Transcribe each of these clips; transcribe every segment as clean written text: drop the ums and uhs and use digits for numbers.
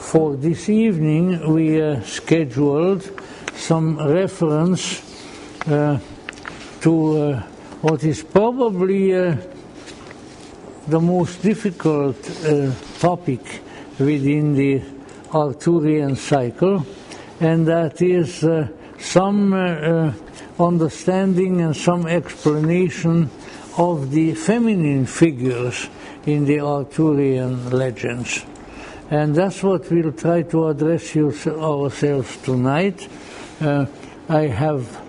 For this evening, we scheduled some reference to what is probably the most difficult topic within the Arthurian cycle, and that is some understanding and some explanation of the feminine figures in the Arthurian legends. And that's what we'll try to address ourselves tonight. I have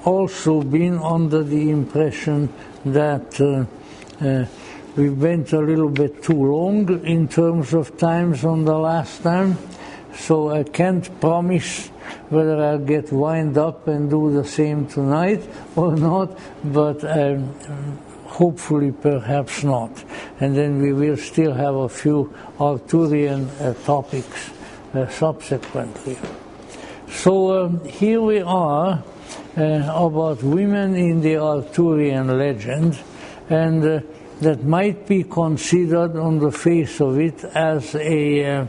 also been under the impression that we went a little bit too long in terms of times on the last time, so I can't promise whether I'll get wind up and do the same tonight or not, but hopefully perhaps not. And then we will still have a few Arthurian topics subsequently. So here we are about women in the Arthurian legend, and that might be considered on the face of it as a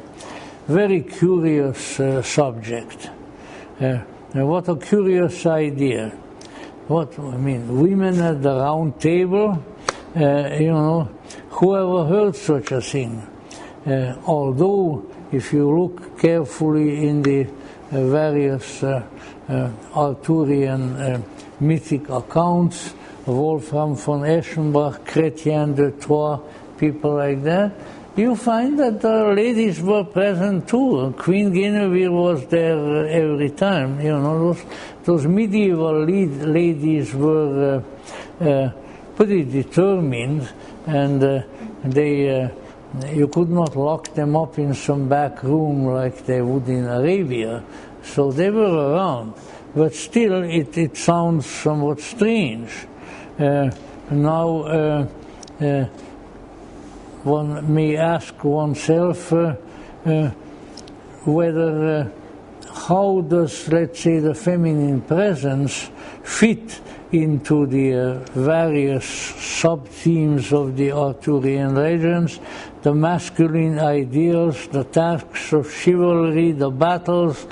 very curious subject. What a curious idea. Women at the round table, whoever heard such a thing? Although, if you look carefully in the various Arthurian mythic accounts, Wolfram von Eschenbach, Chrétien de Troyes, people like that, you find that the ladies were present too. Queen Guinevere was there every time. Those medieval ladies were pretty determined, and you could not lock them up in some back room like they would in Arabia. So they were around, but still it sounds somewhat strange. Now one may ask oneself whether how does, let's say, the feminine presence fit into the various sub-themes of the Arthurian legends, the masculine ideals, the tasks of chivalry, the battles,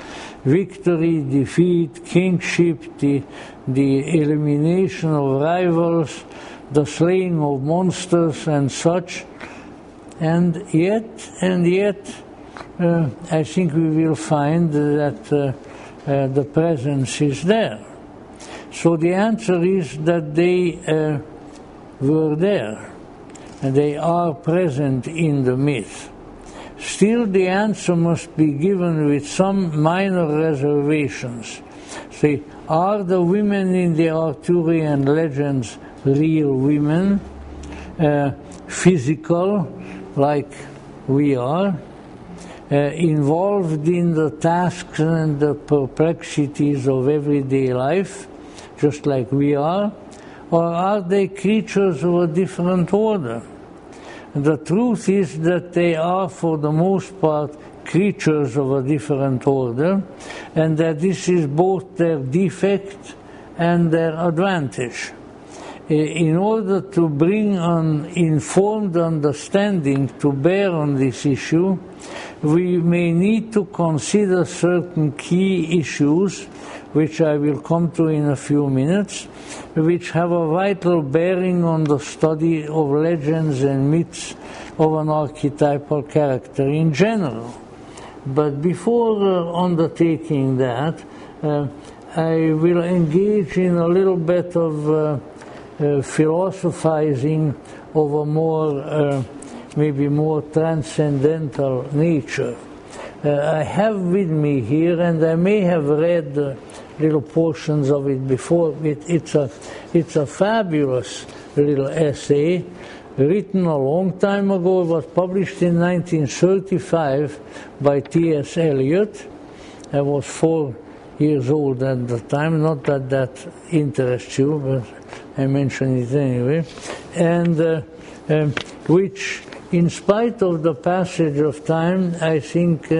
victory, defeat, kingship, the elimination of rivals, the slaying of monsters and such. And yet, I think we will find that the presence is there. So the answer is that they were there, and they are present in the myth. Still, the answer must be given with some minor reservations. Say, are the women in the Arthurian legends real women, physical, like we are, involved in the tasks and the perplexities of everyday life, just like we are, or are they creatures of a different order? The truth is that they are, for the most part, creatures of a different order, and that this is both their defect and their advantage. In order to bring an informed understanding to bear on this issue, we may need to consider certain key issues, which I will come to in a few minutes, which have a vital bearing on the study of legends and myths of an archetypal character in general. But before undertaking that, I will engage in a little bit of philosophizing of a more, maybe more transcendental nature. I have with me here, and I may have read little portions of it before. It's a fabulous little essay written a long time ago. It was published in 1935 by T.S. Eliot. I was 4 years old at the time, not that that interests you, but I mention it anyway, and which, in spite of the passage of time, I think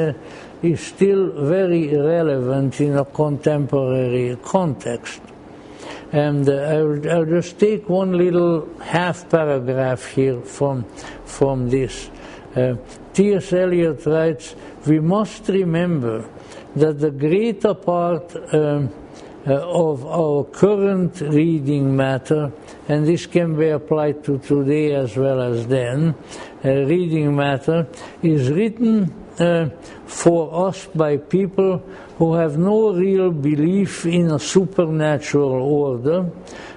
is still very relevant in a contemporary context. And I'll just take one little half paragraph here from this. T.S. Eliot writes, we must remember that the greater part of our current reading matter, and this can be applied to today as well as then, reading matter is written for us by people who have no real belief in a supernatural order,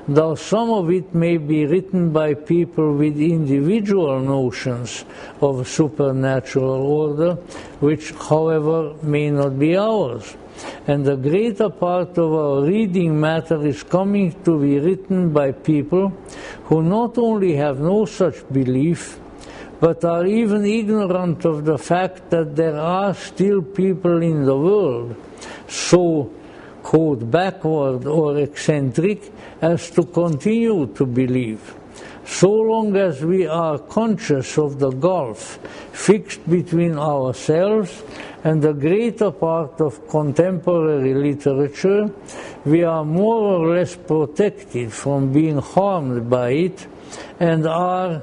though some of it may be written by people with individual notions of a supernatural order, which, however, may not be ours. And the greater part of our reading matter is coming to be written by people who not only have no such belief, but are even ignorant of the fact that there are still people in the world so, quote, backward or eccentric as to continue to believe. So long as we are conscious of the gulf fixed between ourselves and the greater part of contemporary literature, we are more or less protected from being harmed by it and are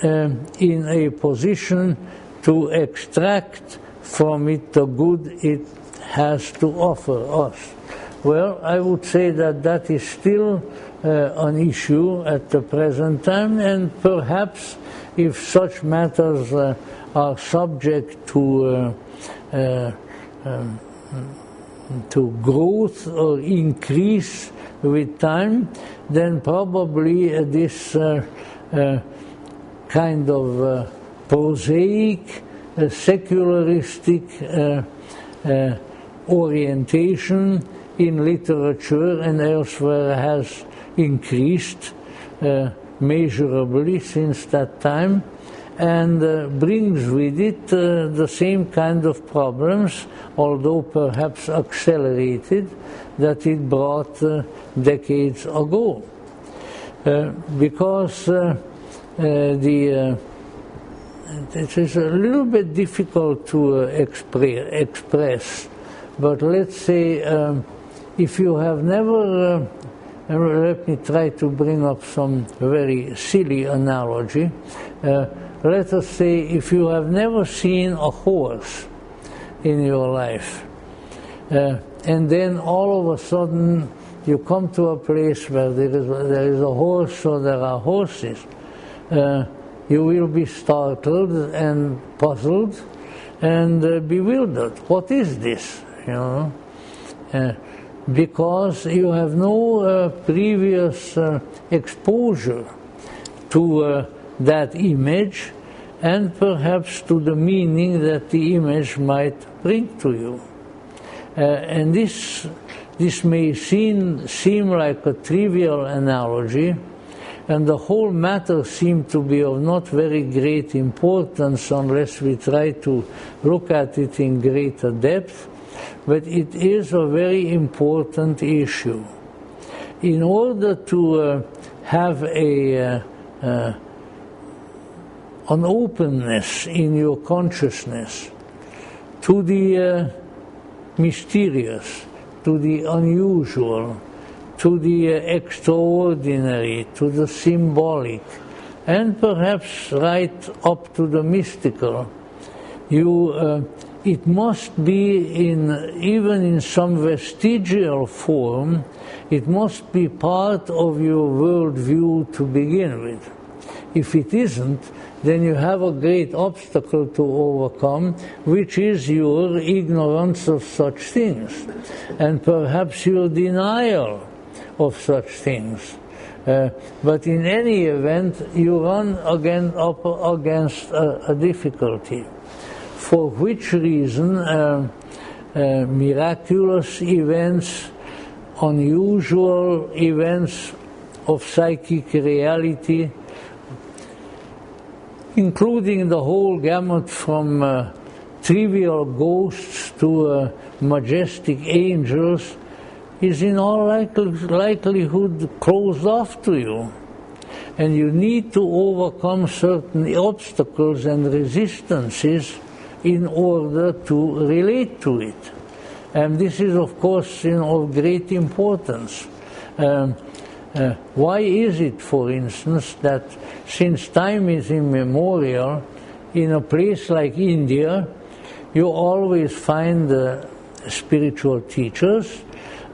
in a position to extract from it the good it has to offer us. Well, I would say that that is still an issue at the present time, and perhaps if such matters are subject to growth or increase with time, then probably this kind of prosaic, secularistic orientation in literature and elsewhere has increased measurably since that time, and brings with it the same kind of problems, although perhaps accelerated, that it brought decades ago. Because it is a little bit difficult to express, but let's say if you have never, let me try to bring up some very silly analogy. Let us say if you have never seen a horse in your life, and then all of a sudden you come to a place where there is a horse or there are horses, you will be startled and puzzled and bewildered. What is this? You know, because you have no previous exposure to that image, and perhaps to the meaning that the image might bring to you. And this may seem like a trivial analogy, and the whole matter seems to be of not very great importance unless we try to look at it in greater depth, but it is a very important issue. In order to have an openness in your consciousness to the mysterious, to the unusual, to the extraordinary, to the symbolic, and perhaps right up to the mystical, it must be even in some vestigial form, it must be part of your worldview to begin with. If it isn't, then you have a great obstacle to overcome, which is your ignorance of such things, and perhaps your denial of such things. But in any event, you run up against a difficulty, for which reason miraculous events, unusual events of psychic reality, including the whole gamut from trivial ghosts to majestic angels, is in all likelihood closed off to you. And you need to overcome certain obstacles and resistances in order to relate to it. And this is, of course, of great importance. Why is it, for instance, that since time is immemorial, in a place like India, you always find spiritual teachers.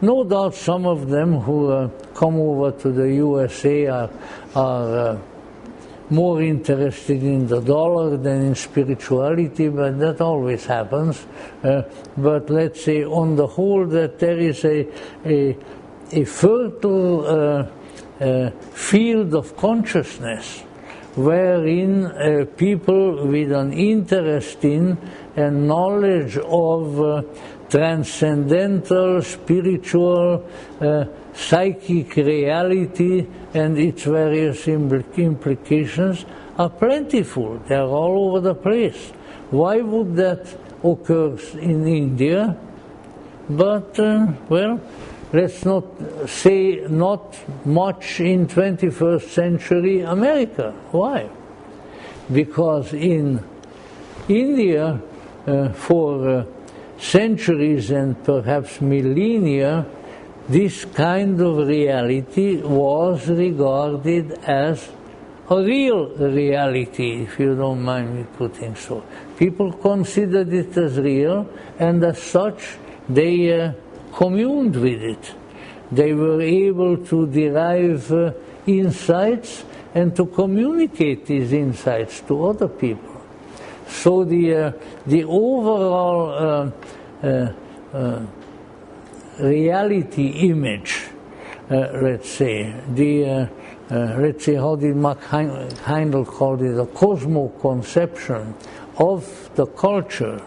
No doubt some of them who come over to the USA are more interested in the dollar than in spirituality, but that always happens. But let's say on the whole that there is a fertile field of consciousness wherein people with an interest in and knowledge of transcendental, spiritual, psychic reality and its various implications are plentiful. They are all over the place. Why would that occur in India? But, well, let's not say not much in 21st century America. Why? Because in India, for centuries and perhaps millennia, this kind of reality was regarded as a real reality, if you don't mind me putting so. People considered it as real, and as such, they communed with it. They were able to derive insights and to communicate these insights to other people. So the overall reality image, let's say, let's say how did Mark Heindel call it, a cosmo-conception of the culture,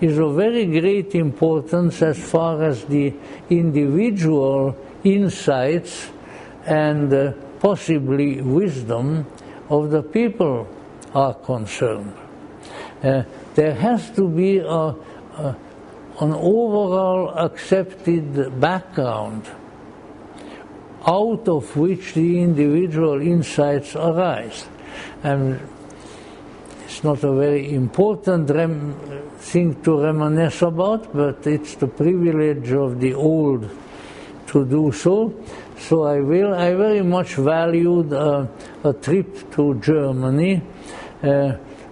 is of very great importance as far as the individual insights and possibly wisdom of the people are concerned. There has to be an overall accepted background out of which the individual insights arise. And it's not a very important thing to reminisce about, but it's the privilege of the old to do so. So I very much valued a trip to Germany,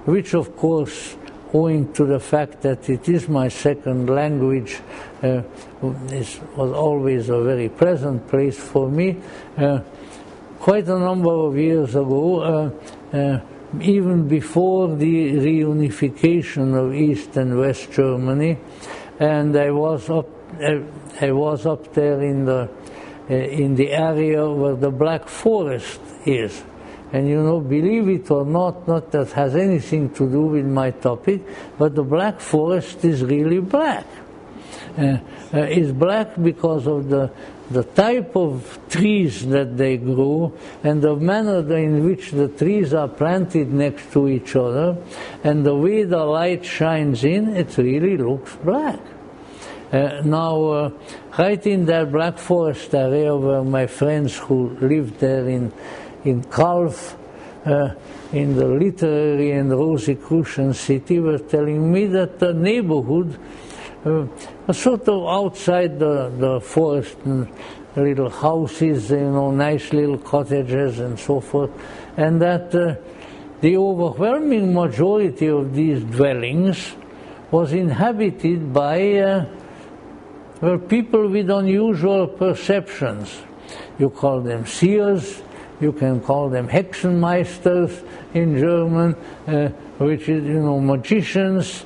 which of course, owing to the fact that it is my second language, was always a very pleasant place for me. Quite a number of years ago, even before the reunification of East and West Germany, and I was up there in the area where the Black Forest is. And you know, believe it or not that has anything to do with my topic, but the Black Forest is really black. It's black because of the type of trees that they grow and the manner in which the trees are planted next to each other, and the way the light shines in, it really looks black. Now, right in that Black Forest area where my friends who lived there in Calf, in the literary and Rosicrucian city, were telling me that the neighborhood was sort of outside the forest, and little houses, you know, nice little cottages and so forth, and that the overwhelming majority of these dwellings was inhabited by people with unusual perceptions. You call them seers, you can call them Hexenmeisters in German, which is, you know, magicians,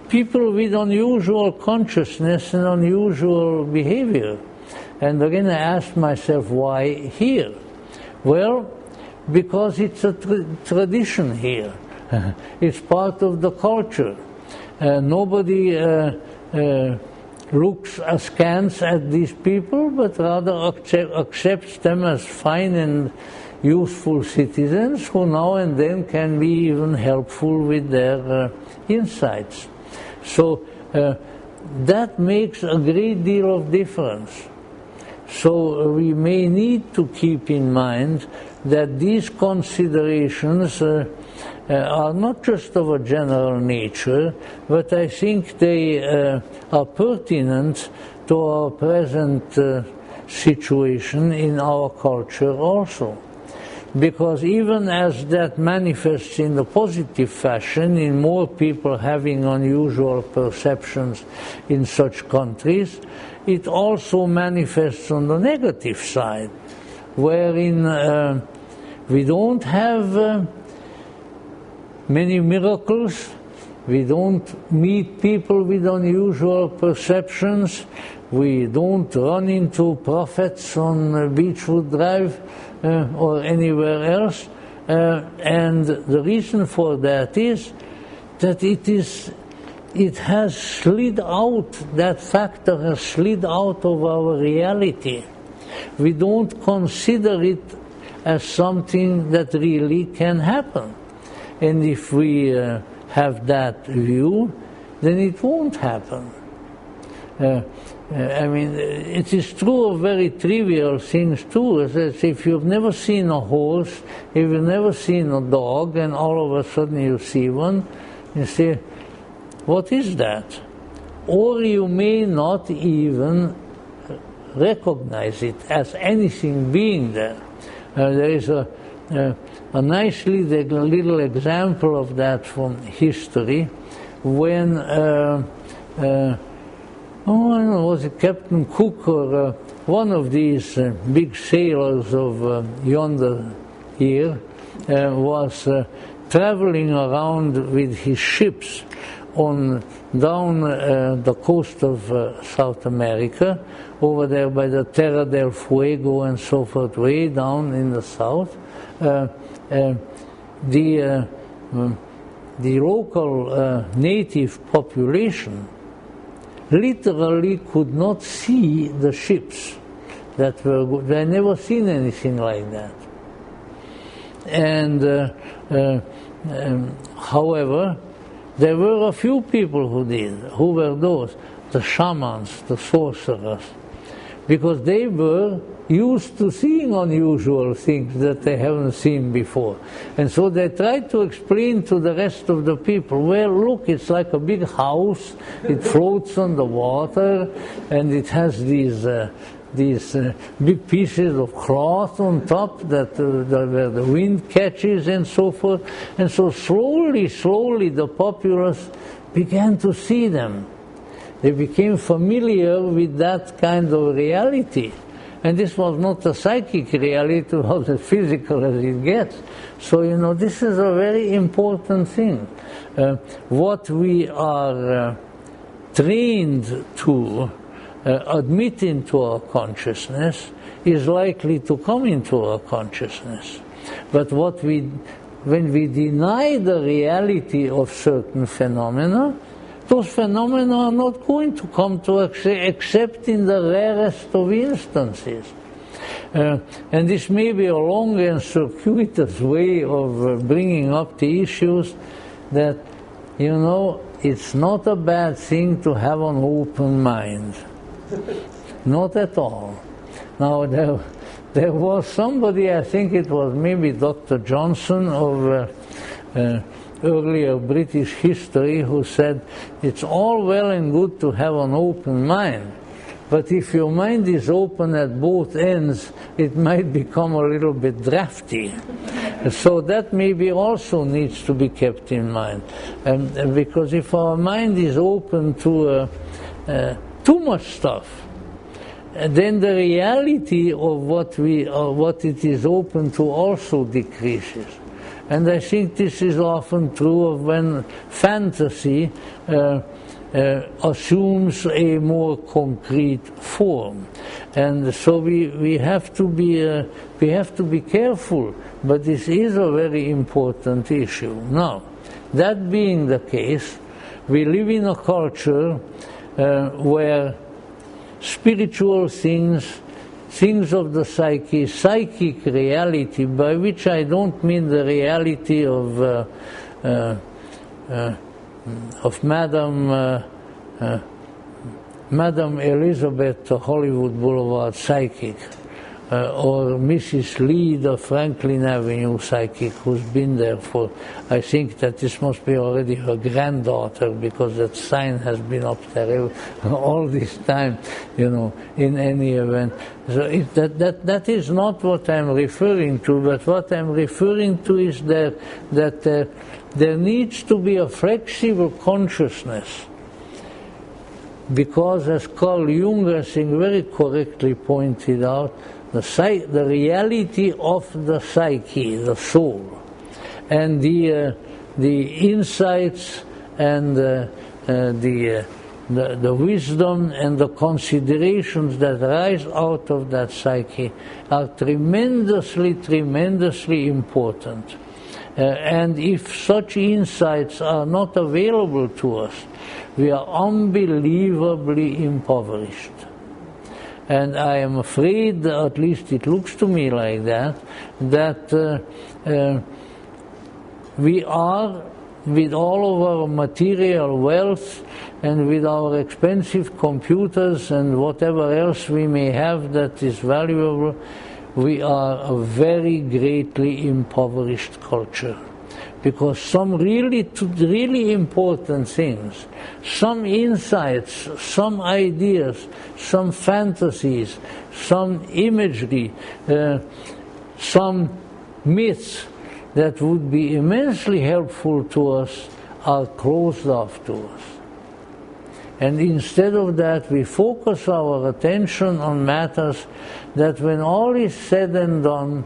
people with unusual consciousness and unusual behavior. And again, I asked myself, why here? Well, because it's a tradition here. It's part of the culture. Nobody looks askance at these people, but rather accepts them as fine and useful citizens who now and then can be even helpful with their insights. So that makes a great deal of difference. So we may need to keep in mind that these considerations are not just of a general nature, but I think they are pertinent to our present situation in our culture also. because even as that manifests in the positive fashion, in more people having unusual perceptions in such countries, it also manifests on the negative side, wherein we don't have many miracles, we don't meet people with unusual perceptions, we don't run into prophets on Beechwood Drive or anywhere else, and the reason for that is that it has slid out, that factor has slid out of our reality. We don't consider it as something that really can happen. And if we have that view, then it won't happen. I mean, it is true of very trivial things too. As if you've never seen a horse, if you've never seen a dog, and all of a sudden you see one, you say, what is that? Or you may not even recognize it as anything being there. There is a nice little example of that from history when I don't know, was it Captain Cook or one of these big sailors of yonder year was traveling around with his ships on down the coast of South America, over there by the Terra del Fuego and so forth, way down in the south. The local native population literally could not see the ships that were good. They had never seen anything like that. And however, there were a few people who did. Who were those? The shamans, the sorcerers, because they were used to seeing unusual things that they haven't seen before. And so they tried to explain to the rest of the people, well, look, it's like a big house, it floats on the water, and it has these big pieces of cloth on top that where the wind catches and so forth. And so slowly the populace began to see them. They became familiar with that kind of reality. And this was not a psychic reality, it was as physical as it gets. So, you know, this is a very important thing. What we are trained to admit into our consciousness is likely to come into our consciousness. But when we deny the reality of certain phenomena, those phenomena are not going to come to except in the rarest of instances. And this may be a long and circuitous way of bringing up the issues that, you know, it's not a bad thing to have an open mind. Not at all. Now, there was somebody, I think it was maybe Dr. Johnson of earlier British history, who said, it's all well and good to have an open mind, but if your mind is open at both ends, it might become a little bit drafty. So that maybe also needs to be kept in mind. Because if our mind is open to too much stuff, then the reality of what it is open to also decreases. And I think this is often true of when fantasy assumes a more concrete form. And so we have to be careful, but this is a very important issue. Now, that being the case, we live in a culture where spiritual things of the psyche, psychic reality, by which I don't mean the reality of Madam Elizabeth, Hollywood Boulevard psychic, or Mrs. Lee, the Franklin Avenue psychic, who's been there for, I think that this must be already her granddaughter, because that sign has been up there all this time, in any event. So that is not what I'm referring to, but what I'm referring to is that there needs to be a flexible consciousness, because as Carl Jung, I think, very correctly pointed out, the reality of the psyche, the soul, and the insights and the wisdom and the considerations that rise out of that psyche are tremendously, tremendously important. And if such insights are not available to us, we are unbelievably impoverished. And I am afraid, at least it looks to me like that we are, with all of our material wealth and with our expensive computers and whatever else we may have that is valuable, we are a very greatly impoverished culture. Because some really important things, some insights, some ideas, some fantasies, some imagery, some myths that would be immensely helpful to us are closed off to us. And instead of that, we focus our attention on matters that, when all is said and done,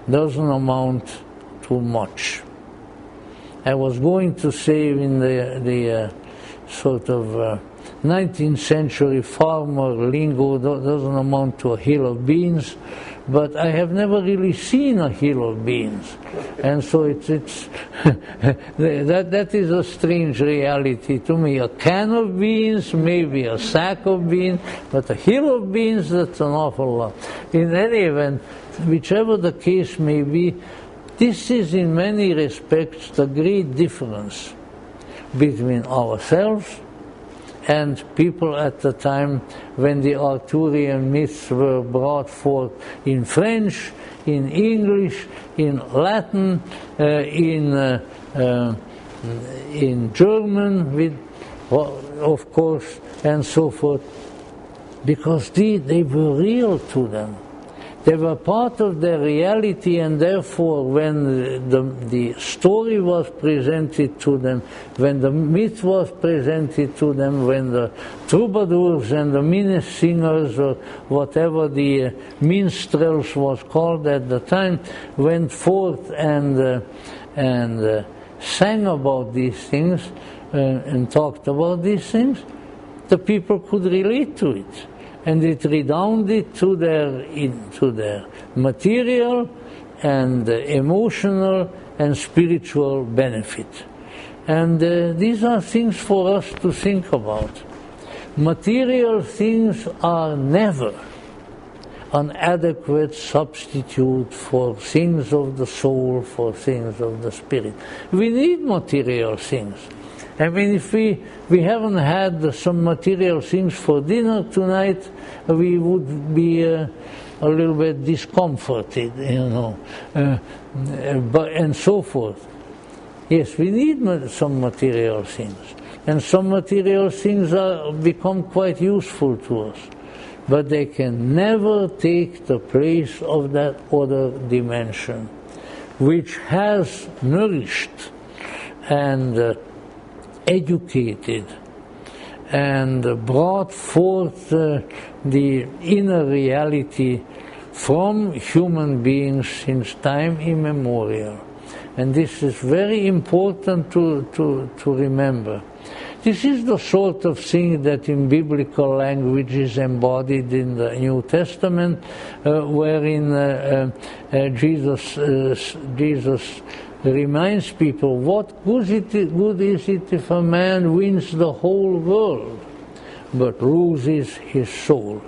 doesn't amount to much. I was going to say in the sort of 19th century farmer lingo, doesn't amount to a hill of beans, but I have never really seen a hill of beans, and so it's that is a strange reality to me. A can of beans, maybe a sack of beans, but a hill of beans, that's an awful lot. In any event, whichever the case may be, this is in many respects the great difference between ourselves and people at the time when the Arthurian myths were brought forth in French, in English, in Latin, in German, of course, and so forth, because they were real to them. They were part of their reality, and therefore when the story was presented to them, when the myth was presented to them, when the troubadours and the minne singers, or whatever the minstrels was called at the time, went forth and sang about these things and talked about these things, the people could relate to it. And it redounded to their material and emotional and spiritual benefit. And these are things for us to think about. Material things are never an adequate substitute for things of the soul, for things of the spirit. We need material things. I mean, if we haven't had some material things for dinner tonight, we would be a little bit discomforted, and so forth. Yes, we need some material things, and some material things become quite useful to us, but they can never take the place of that other dimension, which has nourished and educated and brought forth the inner reality from human beings since time immemorial. And this is very important to remember. This is the sort of thing that in biblical language is embodied in the New Testament, wherein Jesus reminds people, what good is it if a man wins the whole world but loses his soul?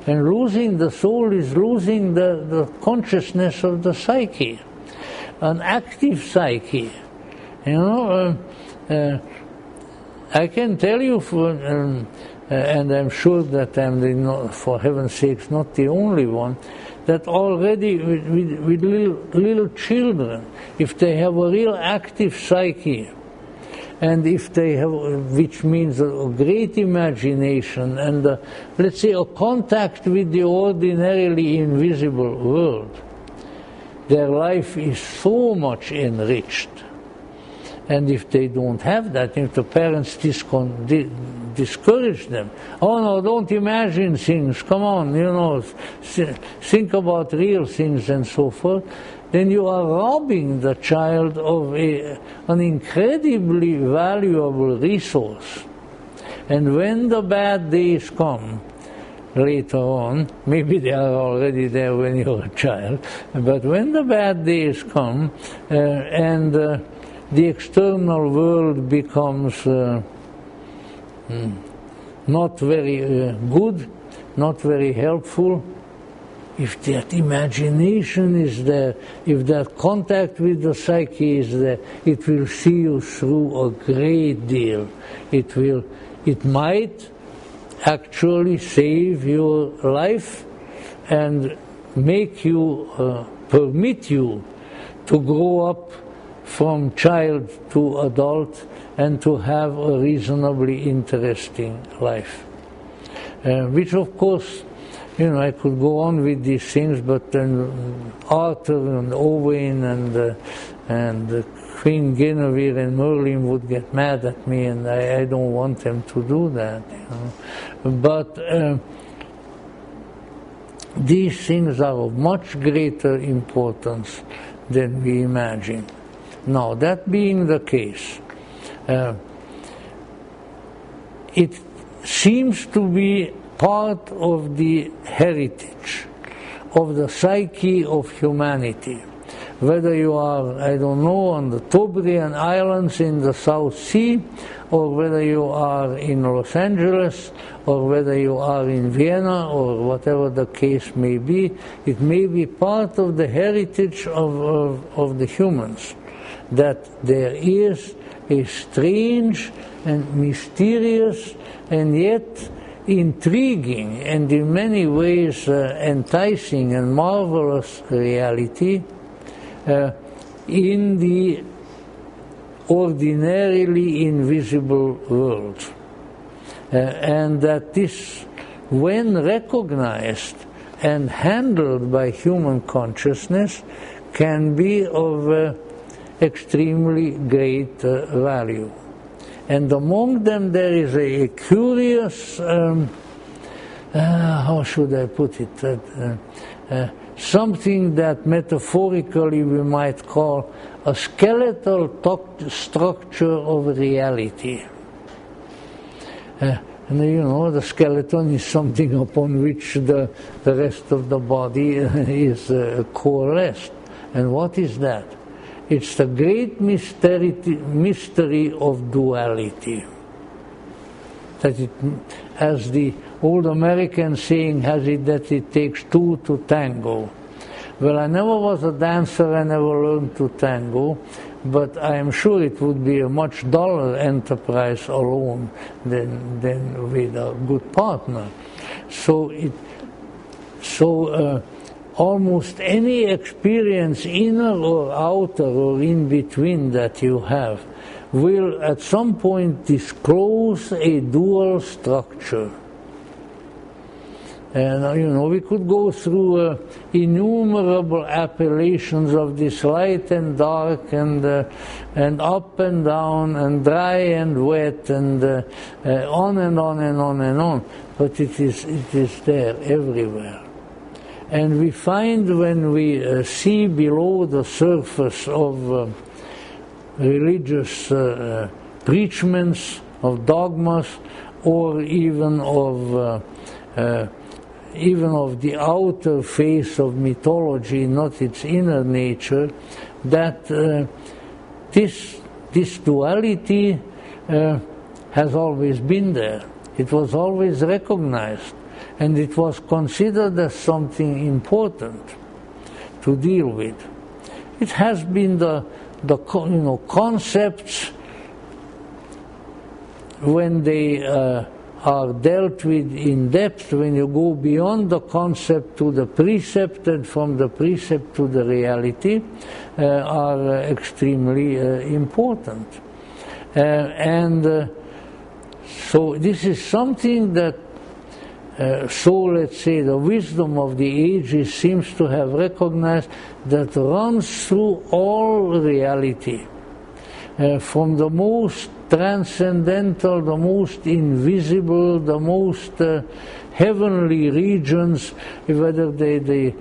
And losing the soul is losing the consciousness of the psyche, an active psyche. I can tell you and I'm sure that I'm, for heaven's sakes, not the only one, that already with little children, if they have a real active psyche, and if they have, which means a great imagination and, let's say, a contact with the ordinarily invisible world, their life is so much enriched. And if they don't have that, if the parents discourage them, oh no, don't imagine things, come on, you know, think about real things and so forth, then you are robbing the child of an incredibly valuable resource. And when the bad days come, later on, maybe they are already there when you're a child, but when the bad days come and the external world becomes not very good, not very helpful, if that imagination is there, if that contact with the psyche is there, it will see you through a great deal. It might actually save your life and make you, permit you to grow up from child to adult and to have a reasonably interesting life. Which of course, you know, I could go on with these things, but then Arthur and Owain and Queen Guinevere and Merlin would get mad at me, and I don't want them to do that, you know. But these things are of much greater importance than we imagine. Now, that being the case, it seems to be part of the heritage of the psyche of humanity. Whether you are, I don't know, on the Tobrian Islands in the South Sea, or whether you are in Los Angeles, or whether you are in Vienna, or whatever the case may be, it may be part of the heritage of the humans, that there is a strange and mysterious and yet intriguing and in many ways enticing and marvelous reality in the ordinarily invisible world. And that this, when recognized and handled by human consciousness, can be of extremely great value. And among them there is a curious, how should I put it, something that metaphorically we might call a skeletal structure of reality. And you know, the skeleton is something upon which the rest of the body is coalesced. And what is that? It's the great mystery of duality. That it, as the old American saying has it, that it takes two to tango. Well, I never was a dancer, I never learned to tango, but I am sure it would be a much duller enterprise alone than with a good partner. So almost any experience, inner or outer or in between, that you have will at some point disclose a dual structure. And you know, we could go through innumerable appellations of this light and dark and up and down and dry and wet and on and on and on and on. But it is there everywhere. And we find when we see below the surface of religious preachments, of dogmas, or even of the outer face of mythology, not its inner nature, that this duality has always been there. It was always recognized, and it was considered as something important to deal with. It has been the concepts when they are dealt with in depth when you go beyond the concept to the precept and from the precept to the reality are extremely important. So this is something that so let's say the wisdom of the ages seems to have recognized, that runs through all reality, from the most transcendental, the most invisible, the most heavenly regions, whether they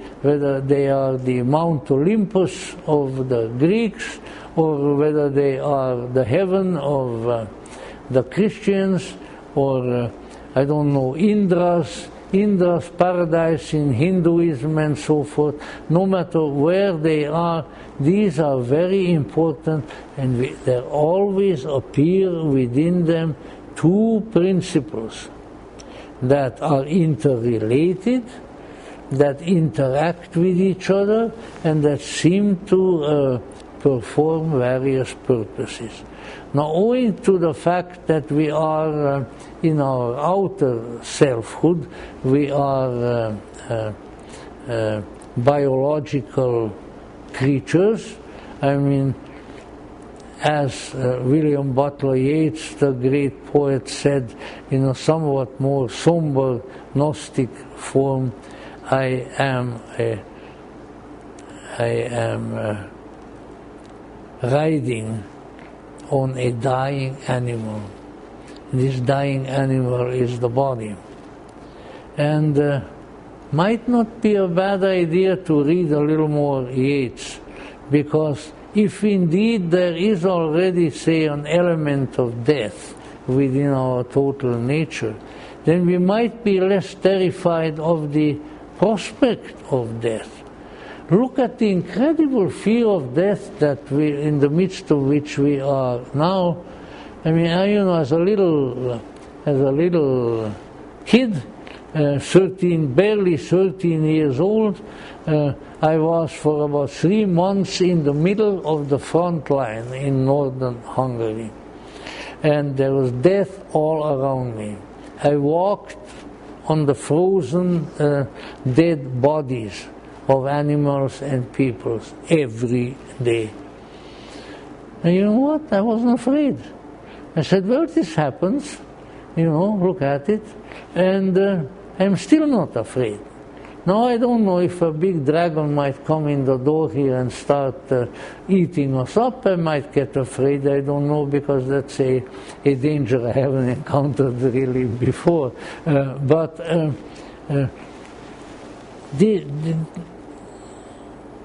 are the Mount Olympus of the Greeks, or whether they are the heaven of the Christians, or I don't know, Indra's paradise in Hinduism and so forth. No matter where they are, these are very important, and there always appear within them two principles that are interrelated, that interact with each other, and that seem to perform various purposes. Now, owing to the fact that we are in our outer selfhood, we are biological creatures. I mean, as William Butler Yeats, the great poet, said in a somewhat more somber Gnostic form, I am riding on a dying animal. This dying animal is the body. And might not be a bad idea to read a little more Yeats, because if indeed there is already, say, an element of death within our total nature, then we might be less terrified of the prospect of death. Look at the incredible fear of death that in the midst of which we are now. I mean, as a little kid, barely 13 years old, I was for about 3 months in the middle of the front line in northern Hungary. And there was death all around me. I walked on the frozen dead bodies of animals and peoples every day. And you know what? I wasn't afraid. I said, well, this happens, look at it, and I'm still not afraid. Now, I don't know if a big dragon might come in the door here and start eating us up. I might get afraid. I don't know, because that's a danger I haven't encountered really before.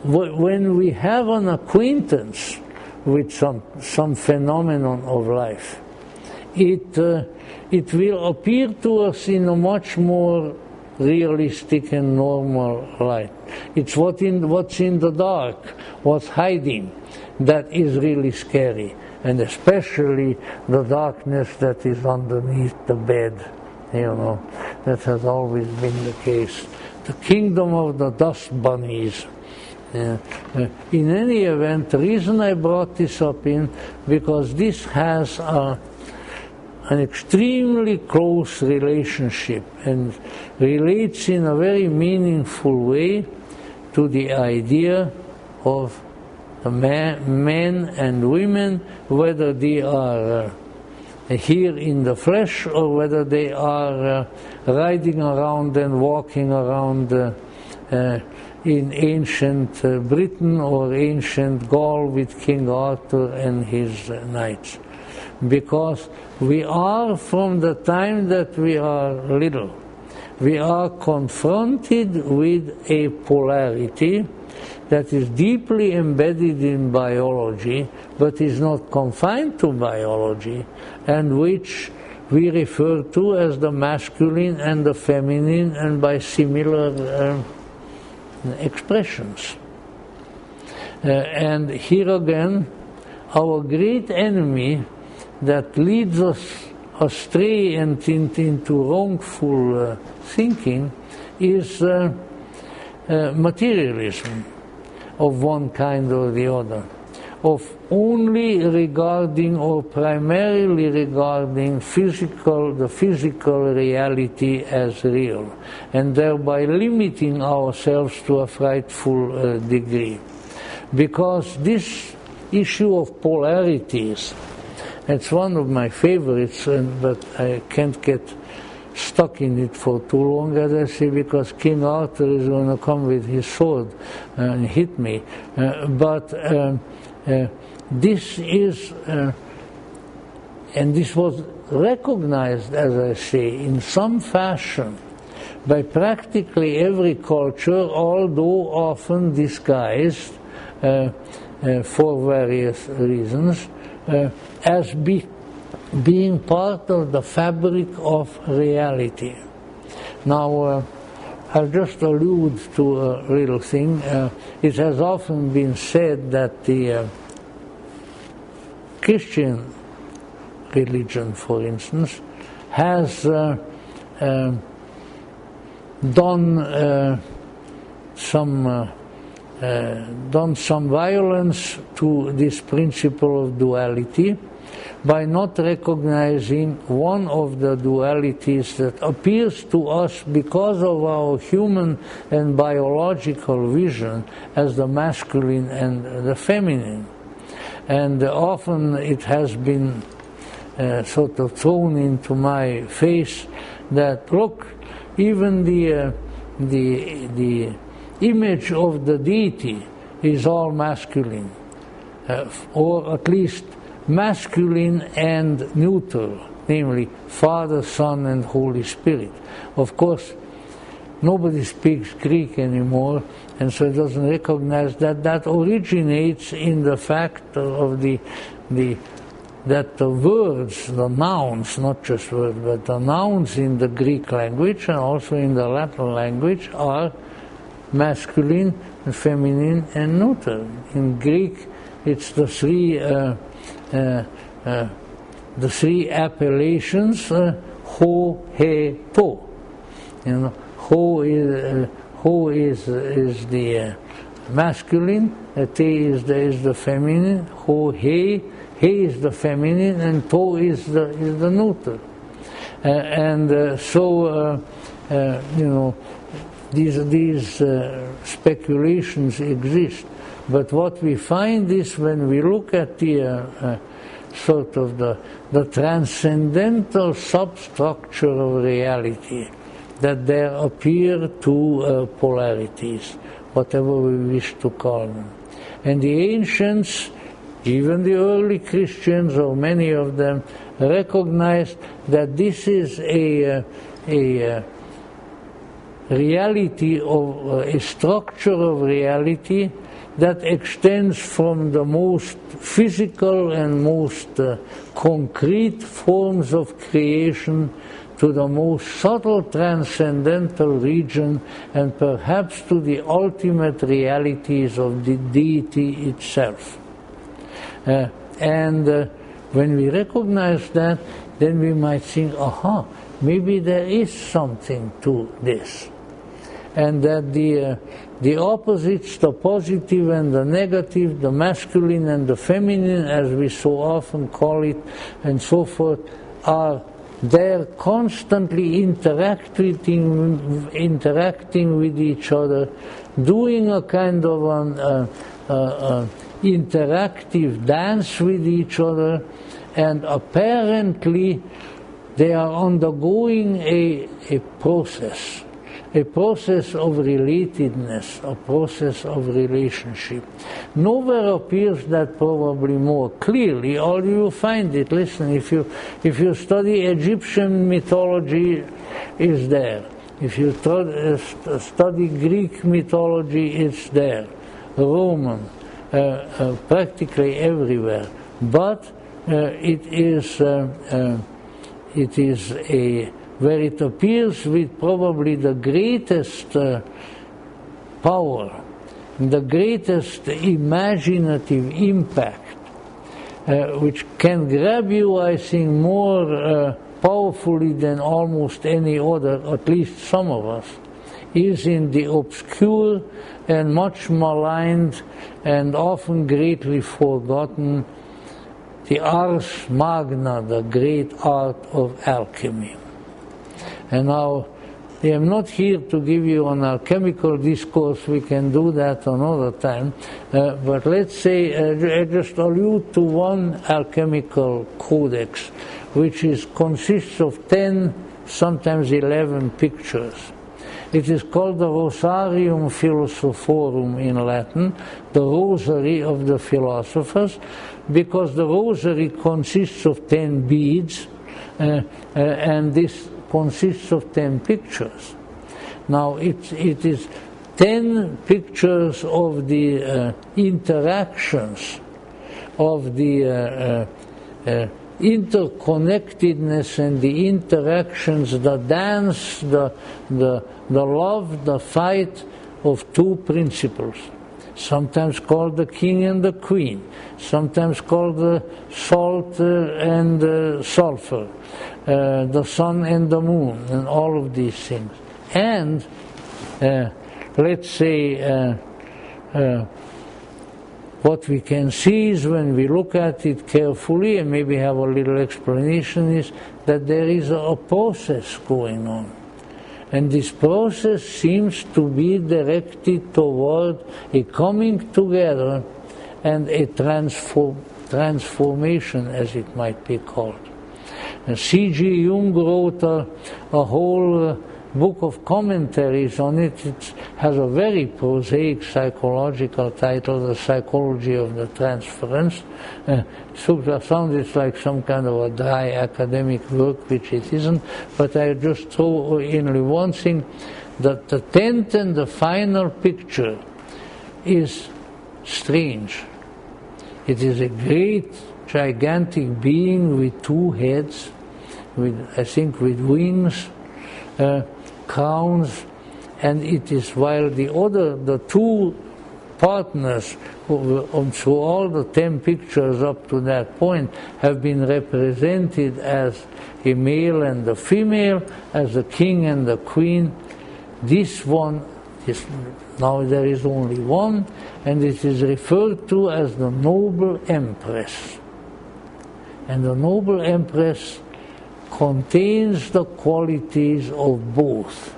When we have an acquaintance with some phenomenon of life, it will appear to us in a much more realistic and normal light. It's what's in the dark, what's hiding, that is really scary, and especially the darkness that is underneath the bed. That has always been the case. The kingdom of the dust bunnies. In any event, the reason I brought this up because this has an extremely close relationship and relates in a very meaningful way to the idea of the men and women, whether they are here in the flesh or whether they are riding around and walking around in ancient Britain or ancient Gaul with King Arthur and his knights. Because we are, from the time that we are little, we are confronted with a polarity that is deeply embedded in biology, but is not confined to biology, and which we refer to as the masculine and the feminine, and by similar expressions. And here again, our great enemy that leads us astray and into wrongful thinking is materialism of one kind or the other. of only regarding or primarily regarding the physical reality as real, and thereby limiting ourselves to a frightful degree. Because this issue of polarities, it's one of my favorites, but I can't get stuck in it for too long, as I say, because King Arthur is going to come with his sword and hit me. This is, and this was recognized, as I say, in some fashion by practically every culture, although often disguised for various reasons, as being part of the fabric of reality. Now, I'll just allude to a little thing. It has often been said that the Christian religion, for instance, has done some violence to this principle of duality by not recognizing one of the dualities that appears to us because of our human and biological vision as the masculine and the feminine. And often it has been sort of thrown into my face that, look, even the image of the deity is all masculine, or at least masculine and neutral, namely Father, Son, and Holy Spirit. Of course, nobody speaks Greek anymore, and so it doesn't recognize that originates in the fact of that the words, the nouns, not just words, but the nouns in the Greek language and also in the Latin language are masculine, feminine, and neutral. In Greek, it's the three appellations, ho, he, to. You know, ho is the masculine, te is the feminine, ho, he is the feminine, and to is the neutral. These speculations exist. But what we find is when we look at the sort of the transcendental substructure of reality, that there appear two polarities, whatever we wish to call them. And the ancients, even the early Christians, or many of them, recognized that this is a reality of a structure of reality that extends from the most physical and most concrete forms of creation to the most subtle transcendental region, and perhaps to the ultimate realities of the deity itself. When we recognize that, then we might think, aha, maybe there is something to this. And that the opposites, the positive and the negative, the masculine and the feminine, as we so often call it, and so forth, are there constantly interacting with each other, doing a kind of an interactive dance with each other, and apparently they are undergoing a process of relatedness, a process of relationship. Nowhere appears that probably more clearly, or you find it. Listen, if you study Egyptian mythology, it's there. If you study Greek mythology, it's there. Roman, practically everywhere. But it is where it appears with probably the greatest power, the greatest imaginative impact, which can grab you, I think, more powerfully than almost any other, at least some of us, is in the obscure and much maligned and often greatly forgotten the ars magna, the great art of alchemy. And now, I am not here to give you an alchemical discourse, we can do that another time, but let's say, I just allude to one alchemical codex, which consists of 10, sometimes 11 pictures. It is called the Rosarium Philosophorum in Latin, the Rosary of the Philosophers, because the Rosary consists of 10 beads, and this consists of 10 pictures. Now it is 10 pictures of the interactions, of the interconnectedness and the interactions, the dance, the love, the fight of two principles, sometimes called the king and the queen, sometimes called the salt and sulfur, the sun and the moon, and all of these things. And let's say what we can see is, when we look at it carefully and maybe have a little explanation, is that there is a process going on. And this process seems to be directed toward a coming together and a transformation, as it might be called. C.G. Jung wrote a whole book of commentaries on it. It has a very prosaic psychological title, The Psychology of the Transference. So it sounds like some kind of a dry academic work, which it isn't, but I just throw in one thing, that the 10th and the final picture is strange. It is a great, gigantic being with two heads, I think with wings, crowns, and it is, while the two partners through all the 10 pictures up to that point have been represented as a male and a female, as the king and the queen. This one is, now there is only one, and it is referred to as the noble empress. And the noble empress contains the qualities of both.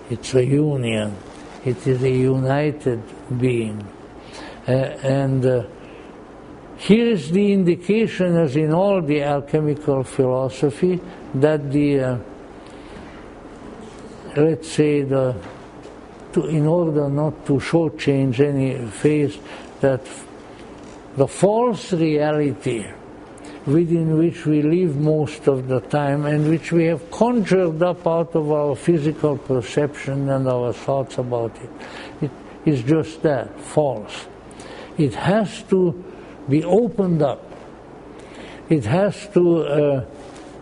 It's a union. It is a united being. And here is the indication, as in all the alchemical philosophy, that the, let's say, in order not to shortchange any phase, that the false reality within which we live most of the time, and which we have conjured up out of our physical perception and our thoughts about it is just that, false. It has to be opened up. It has to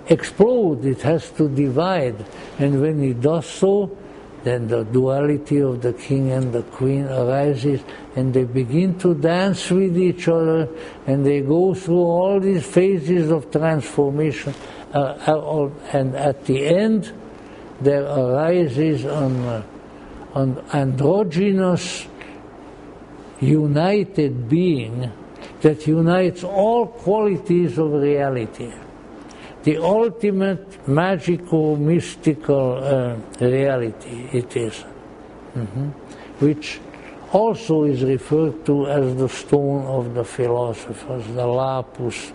explode. It has to divide. And when it does so, then the duality of the king and the queen arises, and they begin to dance with each other, and they go through all these phases of transformation, and at the end there arises an androgynous united being that unites all qualities of reality. The ultimate magical, mystical reality it is, which also is referred to as the stone of the philosophers, the lapis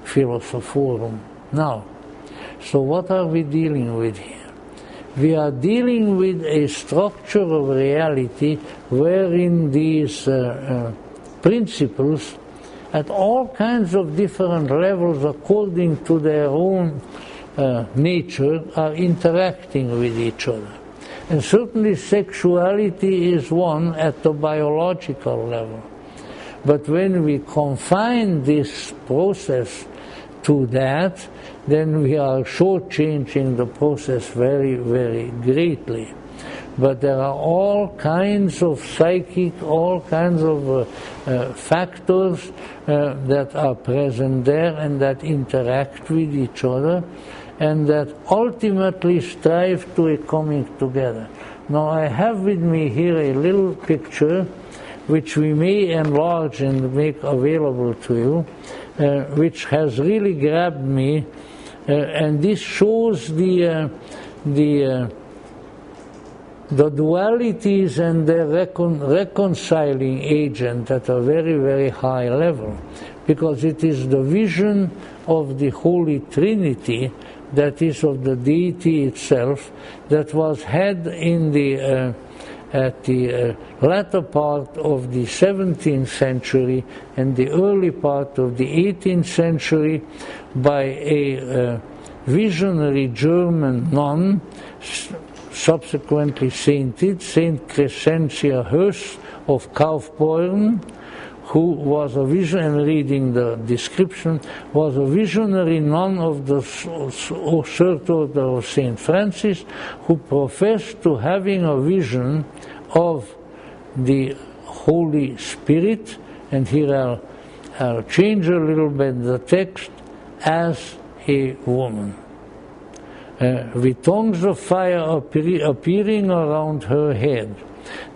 philosophorum. Now, so what are we dealing with here? We are dealing with a structure of reality wherein these principles, at all kinds of different levels according to their own nature, are interacting with each other. And certainly sexuality is one at the biological level. But when we confine this process to that, then we are shortchanging the process very, very greatly. But there are all kinds of psychic, all kinds of factors that are present there and that interact with each other. and that ultimately strive to a coming together. Now I have with me here a little picture which we may enlarge and make available to you, which has really grabbed me, and this shows the dualities and their reconciling agent at a very, very high level, because it is the vision of the Holy Trinity, that is of the deity itself, that was had in the at the latter part of the 17th century and the early part of the 18th century by a visionary German nun, subsequently sainted, Saint Crescentia Höss of Kaufbeuren, who was a vision, and reading the description, was a visionary nun of the Third Order of Saint Francis, who professed to having a vision of the Holy Spirit, and here I'll change a little bit the text, as a woman, with tongues of fire appearing around her head.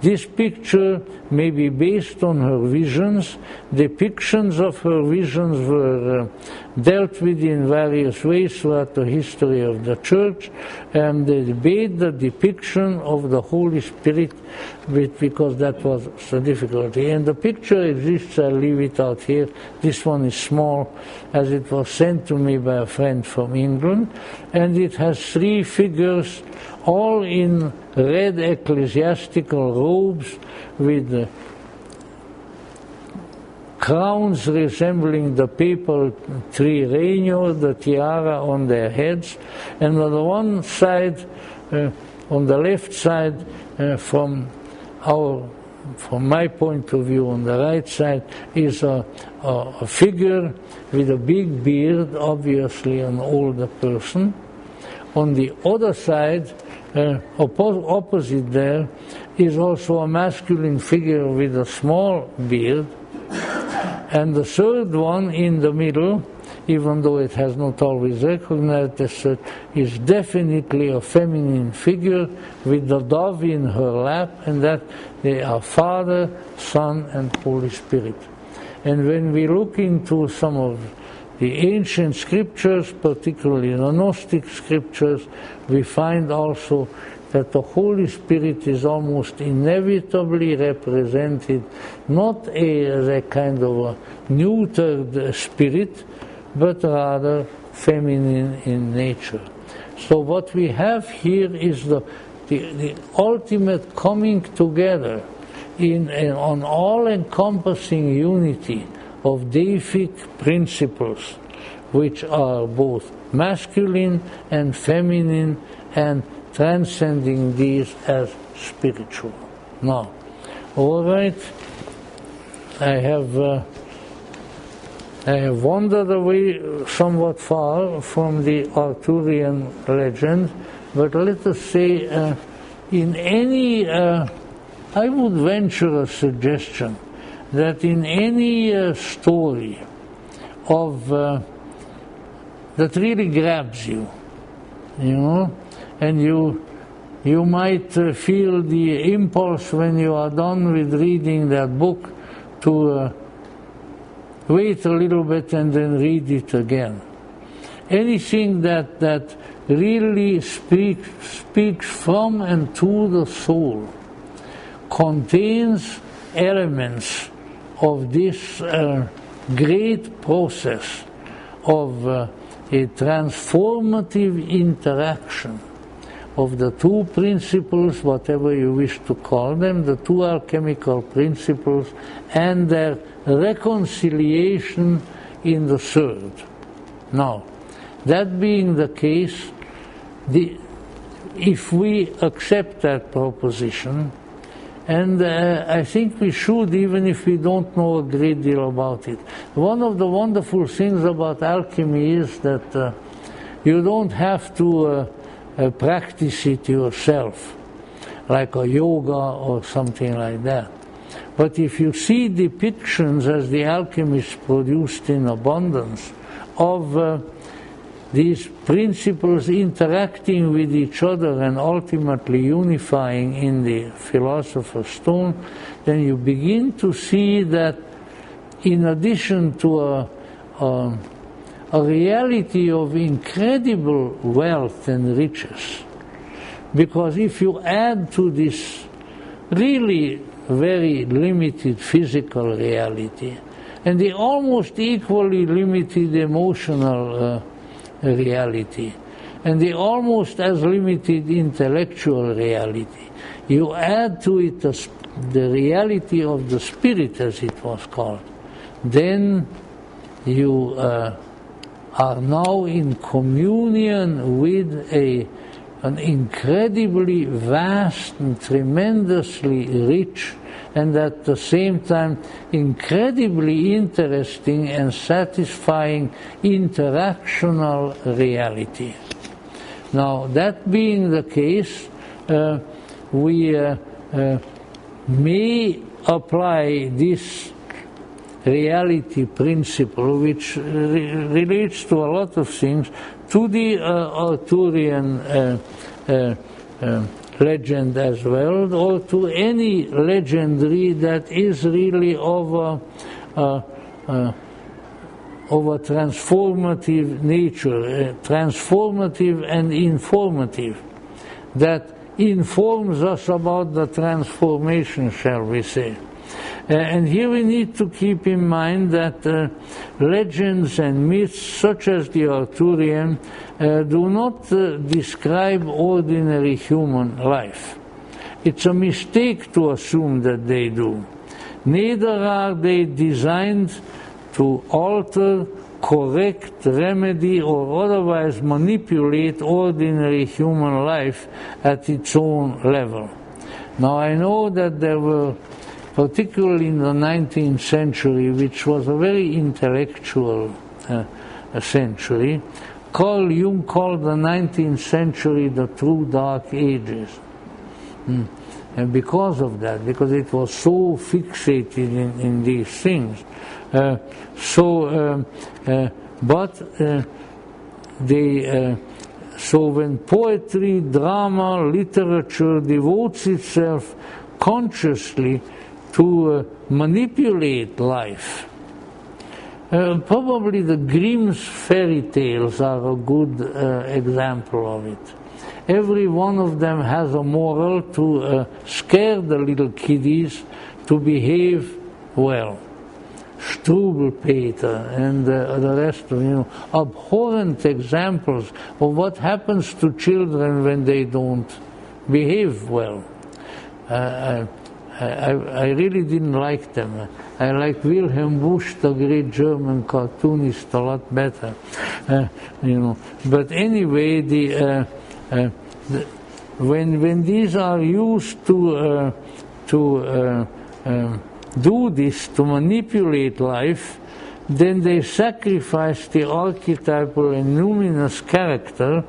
This picture may be based on her visions. Depictions of her visions were dealt with in various ways throughout the history of the Church, and they debate the depiction of the Holy Spirit because that was the difficulty. And the picture exists, I'll leave it out here. This one is small, as it was sent to me by a friend from England, and it has three figures, all in red ecclesiastical robes with crowns resembling the papal triennial, the tiara on their heads, and on the one side, on the left side, from my point of view, on the right side, is a figure with a big beard, obviously an older person. On the other side, opposite there, is also a masculine figure with a small beard. And the third one in the middle, even though it has not always recognized as such, is definitely a feminine figure with the dove in her lap, and that they are Father, Son, and Holy Spirit. And when we look into some of the ancient scriptures, particularly the Gnostic scriptures, we find also that the Holy Spirit is almost inevitably represented not as a kind of a neutered spirit, but rather feminine in nature. So what we have here is the ultimate coming together in an all-encompassing unity of deific principles, which are both masculine and feminine, and transcending these as spiritual. Now, all right, I have wandered away somewhat far from the Arthurian legend, but let us say, in any, I would venture a suggestion that in any story of that really grabs you, you know, and you might feel the impulse when you are done with reading that book to wait a little bit and then read it again. Anything that really speaks from and to the soul contains elements of this great process of a transformative interaction of the two principles, whatever you wish to call them, the two alchemical principles, and their reconciliation in the third. Now, that being the case, if we accept that proposition, and I think we should, even if we don't know a great deal about it. One of the wonderful things about alchemy is that you don't have to practice it yourself, like a yoga or something like that. But if you see depictions, as the alchemists produced in abundance, of these principles interacting with each other and ultimately unifying in the Philosopher's Stone, then you begin to see that in addition to a reality of incredible wealth and riches, because if you add to this really very limited physical reality and the almost equally limited emotional reality and the almost as limited intellectual reality, you add to it the reality of the spirit, as it was called, then you are now in communion with an incredibly vast and tremendously rich and at the same time incredibly interesting and satisfying interactional reality. Now, that being the case, we may apply this reality principle, which relates to a lot of things, to the Arthurian legend as well, or to any legendary that is really of a transformative nature, transformative and informative, that informs us about the transformation, shall we say. And here we need to keep in mind that legends and myths such as the Arthurian do not describe ordinary human life. It's a mistake to assume that they do. Neither are they designed to alter, correct, remedy, or otherwise manipulate ordinary human life at its own level. Now, I know that there were, particularly in the 19th century, which was a very intellectual century, Carl Jung called the 19th century the true dark ages. And because of that, because it was so fixated in these things, so when poetry, drama, literature devotes itself consciously to manipulate life, probably the Grimm's fairy tales are a good example of it. Every one of them has a moral to scare the little kiddies to behave well. Struwwelpeter and the rest of, abhorrent examples of what happens to children when they don't behave well. I really didn't like them. I liked Wilhelm Busch, the great German cartoonist, a lot better. But anyway, when these are used to do this, to manipulate life, then they sacrifice the archetypal and numinous character,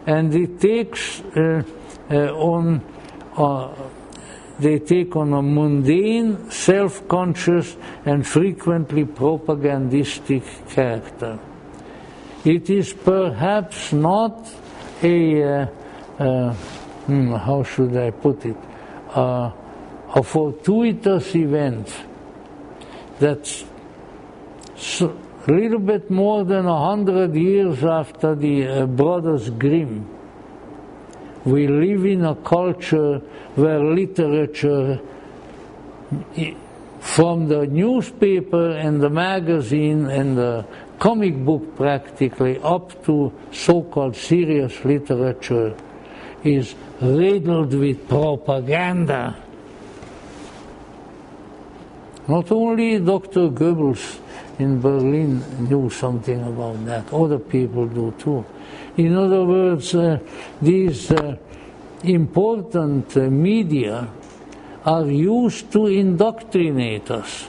and it takes they take on a mundane, self-conscious, and frequently propagandistic character. It is perhaps not a how should I put it, a fortuitous event that's a little bit more than 100 years after the Brothers Grimm. We live in a culture where literature, from the newspaper and the magazine and the comic book practically up to so-called serious literature, is riddled with propaganda. Not only Dr. Goebbels in Berlin knew something about that, other people do too. In other words, these important media are used to indoctrinate us,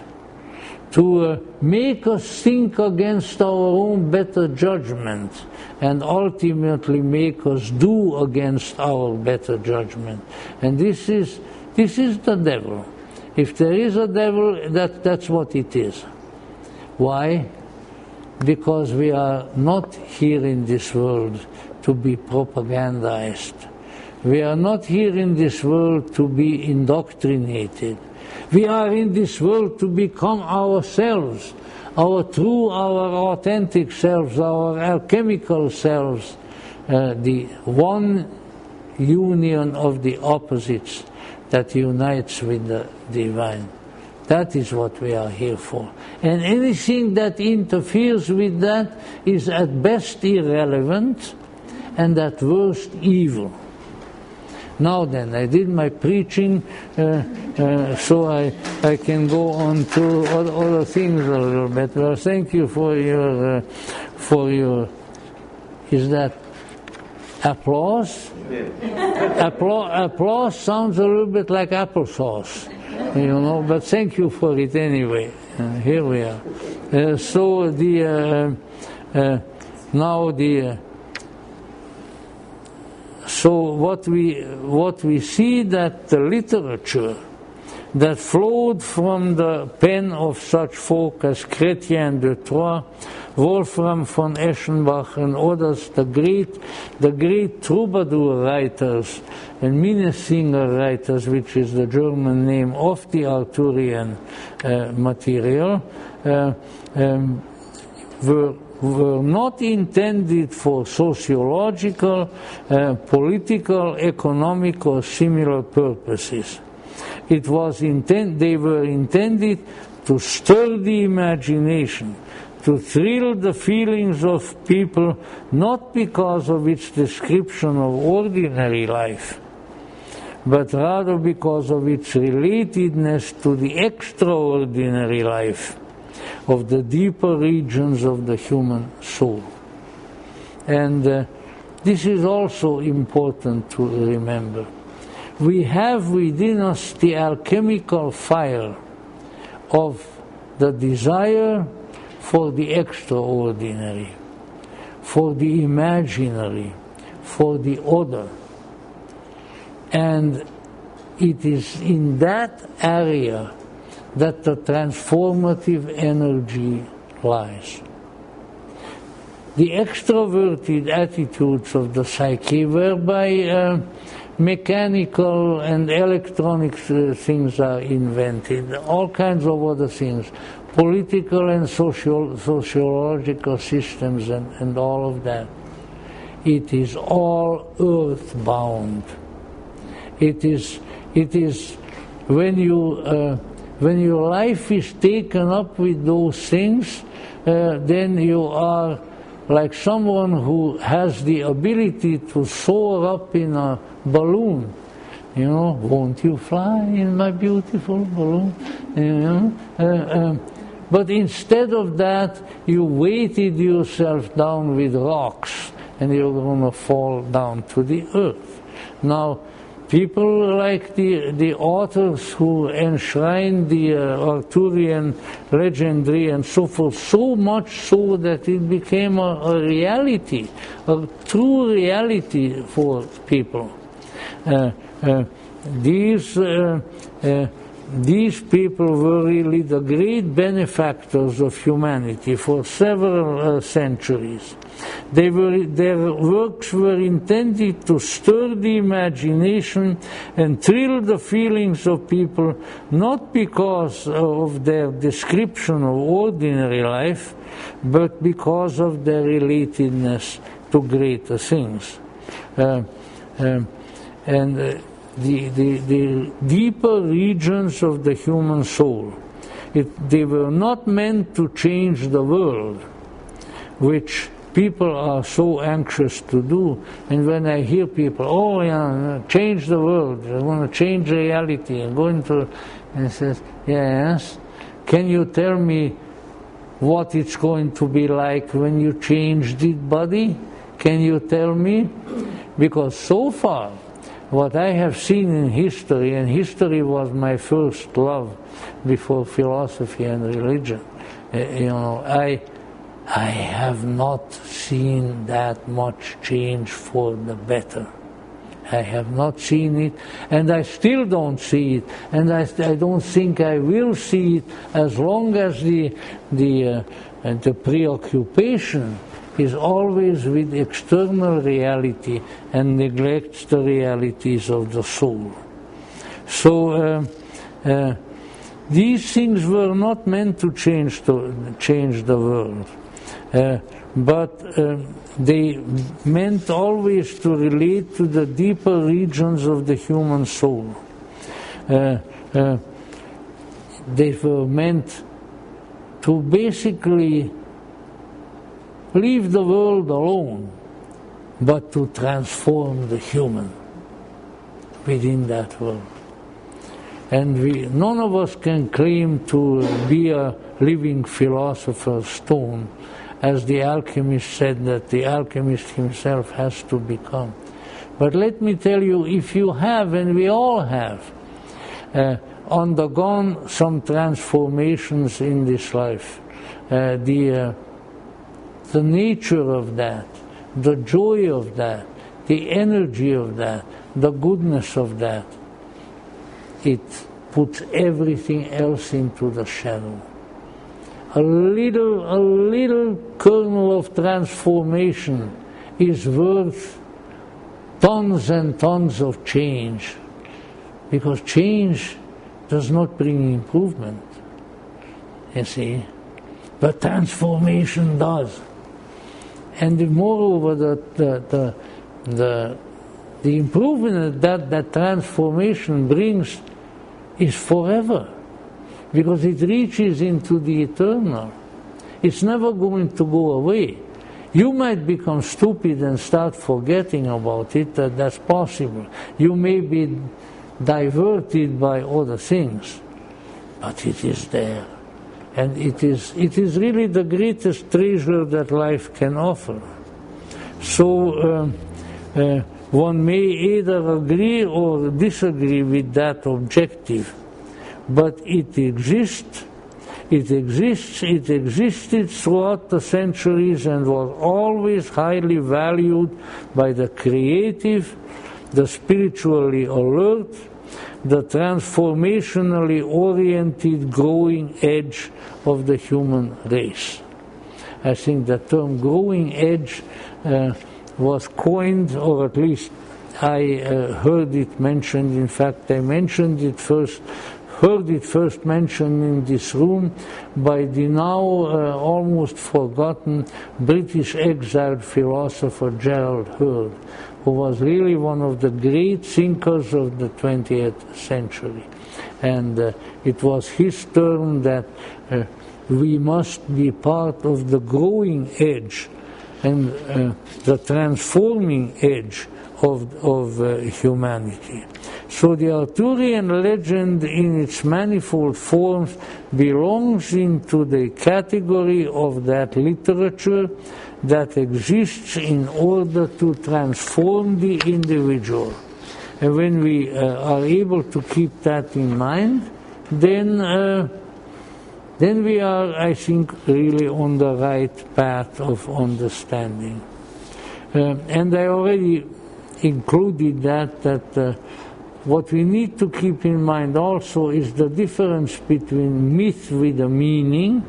to make us think against our own better judgment, and ultimately make us do against our better judgment. And this is the devil. If there is a devil, that's what it is. Why? because we are not here in this world to be propagandized. We are not here in this world to be indoctrinated. We are in this world to become ourselves, our true, our authentic selves, our alchemical selves, the one union of the opposites that unites with the divine. That is what we are here for. And anything that interferes with that is at best irrelevant and at worst evil. Now then, I did my preaching, so I can go on to other things a little bit. Well, thank you for your is that applause? Yeah. Applause sounds a little bit like applesauce, but thank you for it anyway. Here we are. So what we see, that the literature that flowed from the pen of such folk as Chrétien de Troyes, Wolfram von Eschenbach and others, the great troubadour writers and Minnesinger writers, which is the German name of the Arthurian material, were not intended for sociological, political, economic or similar purposes. They were intended to stir the imagination, to thrill the feelings of people, not because of its description of ordinary life, but rather because of its relatedness to the extraordinary life of the deeper regions of the human soul. And this is also important to remember. We have within us the alchemical fire of the desire for the extraordinary, for the imaginary, for the other. And it is in that area that the transformative energy lies. The extroverted attitudes of the psyche, whereby mechanical and electronic things are invented, all kinds of other things, political and sociological systems and all of that. It is all earthbound. It is when your life is taken up with those things, then you are like someone who has the ability to soar up in a balloon. Won't you fly in my beautiful balloon? But instead of that, you weighted yourself down with rocks, and you're going to fall down to the earth. Now, people like the authors who enshrine the Arthurian legendary and so forth, so much so that it became a reality, a true reality for people. These people were really the great benefactors of humanity for several centuries. Their works were intended to stir the imagination and thrill the feelings of people, not because of their description of ordinary life, but because of their relatedness to greater things. The deeper regions of the human soul, they were not meant to change the world, which people are so anxious to do. And when I hear people, change the world, I want to change reality, and go into, and says, yes, can you tell me what it's going to be like when you change the body? Can you tell me? Because so far, what I have seen in history, and history was my first love before philosophy and religion, I have not seen that much change for the better. I have not seen it, and I still don't see it, and I don't think I will see it as long as the preoccupation is always with external reality and neglects the realities of the soul. So these things were not meant to change the world, but they meant always to relate to the deeper regions of the human soul. They were meant to basically leave the world alone, but to transform the human within that world. And none of us can claim to be a living philosopher's stone, as the alchemist said that the alchemist himself has to become. But let me tell you, if you have, and we all have, undergone some transformations in this life, the nature of that, the joy of that, the energy of that, the goodness of that, it puts everything else into the shadow. A little kernel of transformation is worth tons and tons of change, because change does not bring improvement, you see, but transformation does. And moreover, the improvement that transformation brings is forever, because it reaches into the eternal. It's never going to go away. You might become stupid and start forgetting about it, that's possible. You may be diverted by other things, but it is there. And it is really the greatest treasure that life can offer. So one may either agree or disagree with that objective, but it exists. It existed throughout the centuries and was always highly valued by the creative, the spiritually alert, the transformationally oriented growing edge of the human race. I think the term growing edge was coined, or at least I heard it mentioned. In fact, I heard it first mentioned in this room by the now almost forgotten British exiled philosopher Gerald Heard, who was really one of the great thinkers of the 20th century. And it was his term that we must be part of the growing edge and the transforming edge of humanity. So the Arthurian legend in its manifold forms belongs into the category of that literature that exists in order to transform the individual. And when we are able to keep that in mind, then we are, I think, really on the right path of understanding. And I already included that what we need to keep in mind also is the difference between myth with a meaning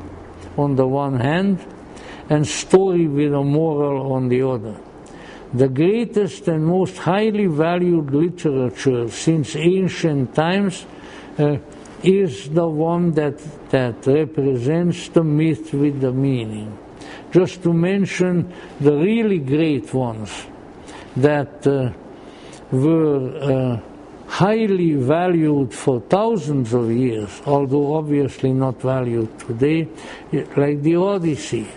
on the one hand and story with a moral on the other. The greatest and most highly valued literature since ancient times is the one that represents the myth with the meaning. Just to mention the really great ones that were highly valued for thousands of years, although obviously not valued today, like the Odyssey,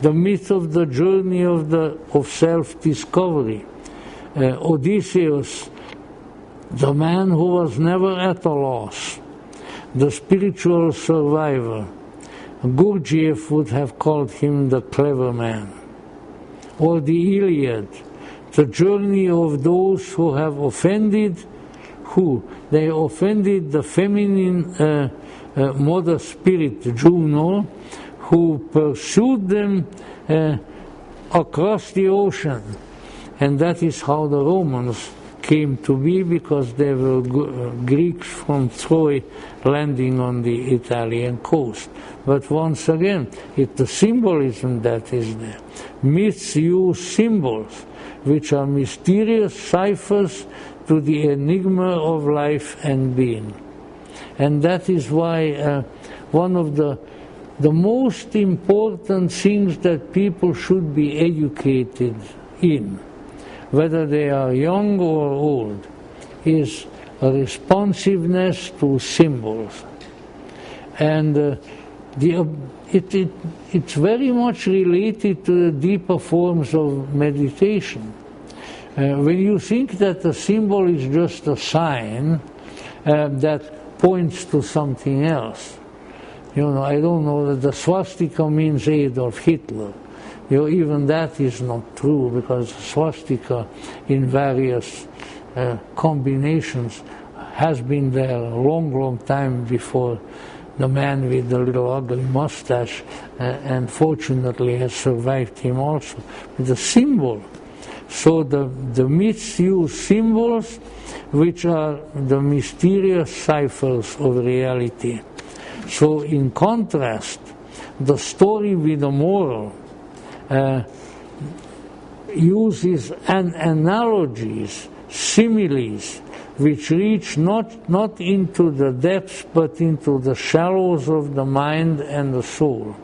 the myth of the journey of self-discovery, Odysseus, the man who was never at a loss, the spiritual survivor. Gurdjieff would have called him the clever man. Or the Iliad, the journey of those who have offended. They offended the feminine mother spirit, Juno, who pursued them across the ocean. And that is how the Romans came to be because they were Greeks from Troy landing on the Italian coast. But once again, it's the symbolism that is there. Myths use symbols, which are mysterious ciphers to the enigma of life and being. And that is why one of the most important things that people should be educated in, whether they are young or old, is a responsiveness to symbols. And it's very much related to the deeper forms of meditation. When you think that a symbol is just a sign that points to something else, I don't know that the swastika means Adolf Hitler. Even that is not true, because swastika in various combinations has been there a long, long time before the man with the little ugly mustache, and fortunately has survived him also. The symbol. So the myths use symbols which are the mysterious ciphers of reality. So in contrast, the story with the moral uses analogies, similes, which reach not into the depths but into the shallows of the mind and the soul.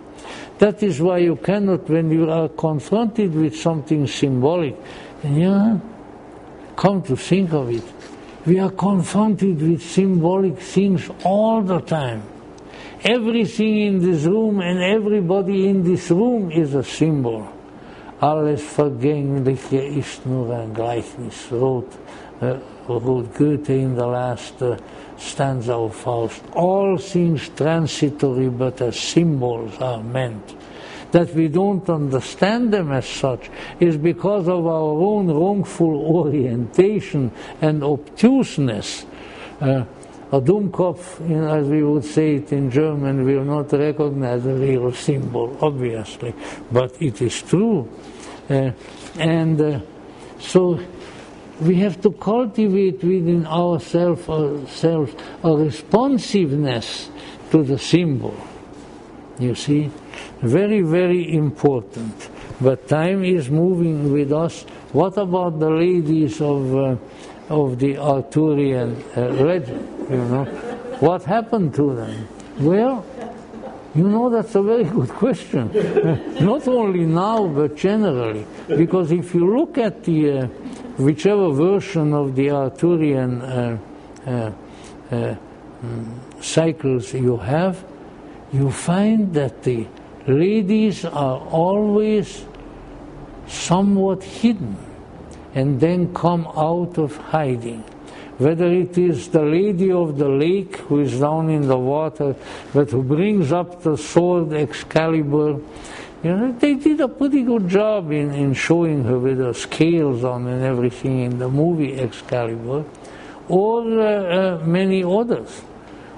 That is why you cannot, when you are confronted with something symbolic, and come to think of it, we are confronted with symbolic things all the time. Everything in this room and everybody in this room is a symbol. Alles Vergängliche ist nur ein Gleichnis, wrote Goethe in the last stanza of Faust. All things transitory but as symbols are meant. That we don't understand them as such is because of our own wrongful orientation and obtuseness. A Dummkopf, as we would say it in German, will not recognize a real symbol, obviously, but it is true. So we have to cultivate within ourselves a responsiveness to the symbol. You see? Very, very important. But time is moving with us. What about the ladies of the Arthurian legend? What happened to them? Well, that's a very good question. Not only now, but generally. Because if you look at the whichever version of the Arthurian cycles you have, you find that the ladies are always somewhat hidden and then come out of hiding. Whether it is the lady of the lake who is down in the water, but who brings up the sword Excalibur, they did a pretty good job in showing her with the scales on and everything in the movie Excalibur, or many others.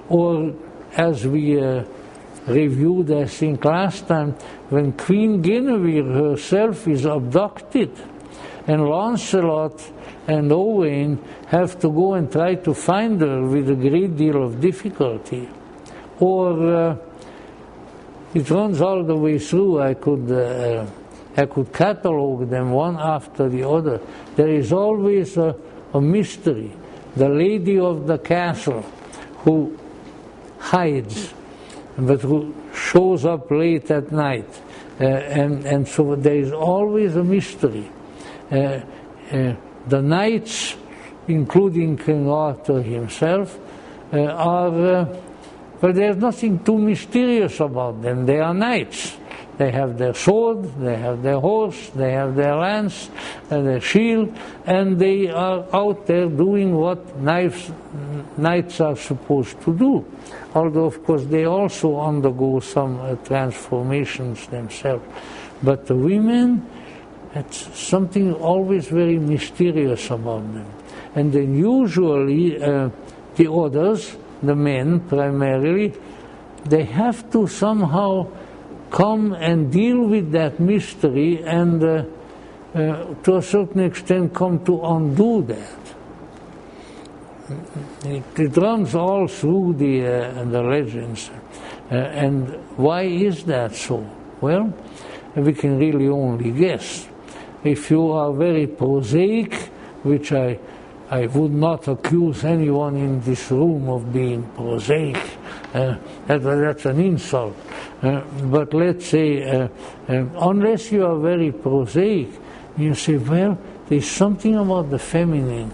Or as we reviewed, I think, last time, when Queen Guinevere herself is abducted, and Lancelot and Owain have to go and try to find her with a great deal of difficulty. Or it runs all the way through. I could catalog them one after the other. There is always a mystery. The lady of the castle who hides, but who shows up late at night. And so there is always a mystery. The knights, including King Arthur himself, but there's nothing too mysterious about them. They are knights. They have their sword, they have their horse, they have their lance, and their shield, and they are out there doing what knights are supposed to do. Although, of course, they also undergo some transformations themselves. But the women, it's something always very mysterious about them. And then usually the others, the men primarily, they have to somehow come and deal with that mystery and to a certain extent come to undo that. it runs all through the legends. And why is that so? Well, we can really only guess. If you are very prosaic, which I would not accuse anyone in this room of being prosaic, that's an insult. But let's say, unless you are very prosaic, you say, well, there's something about the feminine,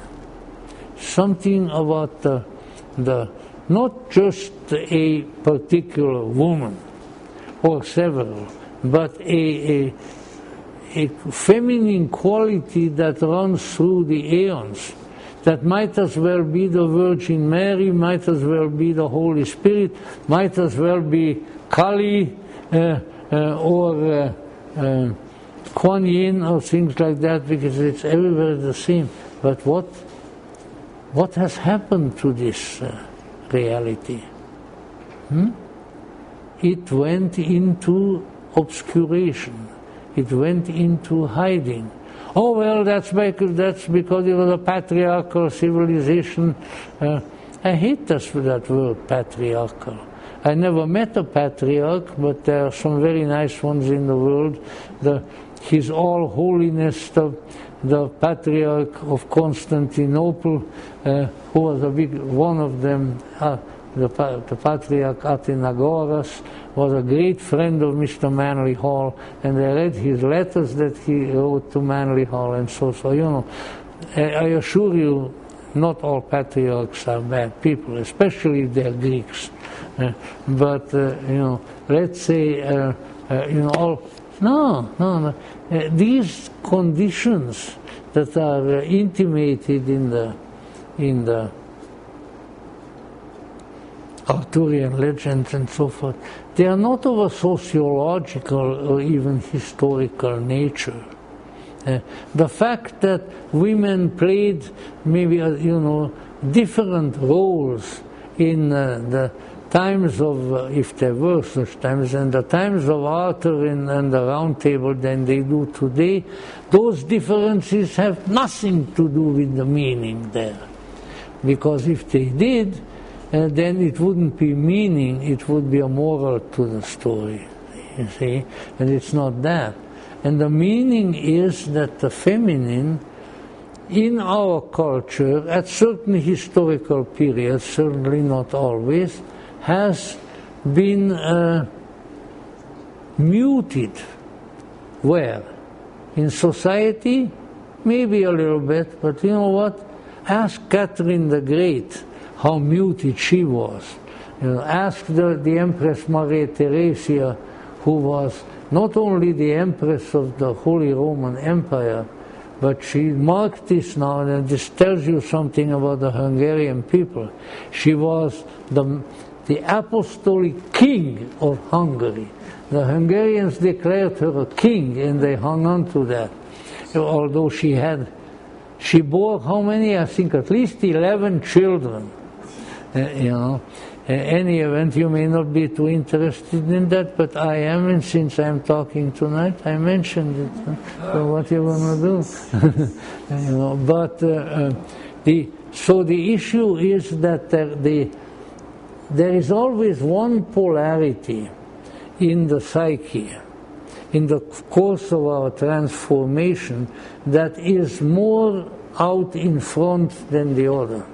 something about the not just a particular woman or several, but a feminine quality that runs through the aeons, that might as well be the Virgin Mary, might as well be the Holy Spirit, might as well be Kali or Kuan Yin or things like that, because it's everywhere the same. But what has happened to this reality? It went into obscuration. It went into hiding. Oh well, that's because it was a patriarchal civilization. I hate that word, patriarchal. I never met a patriarch, but there are some very nice ones in the world. His All Holiness, the Patriarch of Constantinople, who was a big one of them. The Patriarch Athenagoras was a great friend of Mr. Manly Hall, and I read his letters that he wrote to Manly Hall, and so you know, I assure you, not all patriarchs are bad people, especially if they're Greeks. But you know, let's say you know, no. These conditions that are intimated in the Arthurian legends and so forth, they are not of a sociological or even historical nature. The fact that women played maybe you know, different roles in the times of, if there were such times, and the times of Arthur and the Round Table than they do today, those differences have nothing to do with the meaning there. Because if they did, then it wouldn't be meaning, it would be a moral to the story, you see, and it's not that. And the meaning is that the feminine, in our culture, at certain historical periods, certainly not always, has been muted. Where? In society? Maybe a little bit, but you know what? Ask Catherine the Great how muted she was. You know, ask the Empress Maria Theresia, who was not only the Empress of the Holy Roman Empire, but she marked this now, and this tells you something about the Hungarian people. She was the apostolic king of Hungary. The Hungarians declared her a king, and they hung on to that. Although she bore how many? I think at least 11 children. You know, any event, you may not be too interested in that, but I am, and since I'm talking tonight, I mentioned it. So what you want to do? You know, but so the issue is that there is always one polarity in the psyche, in the course of our transformation, that is more out in front than the other.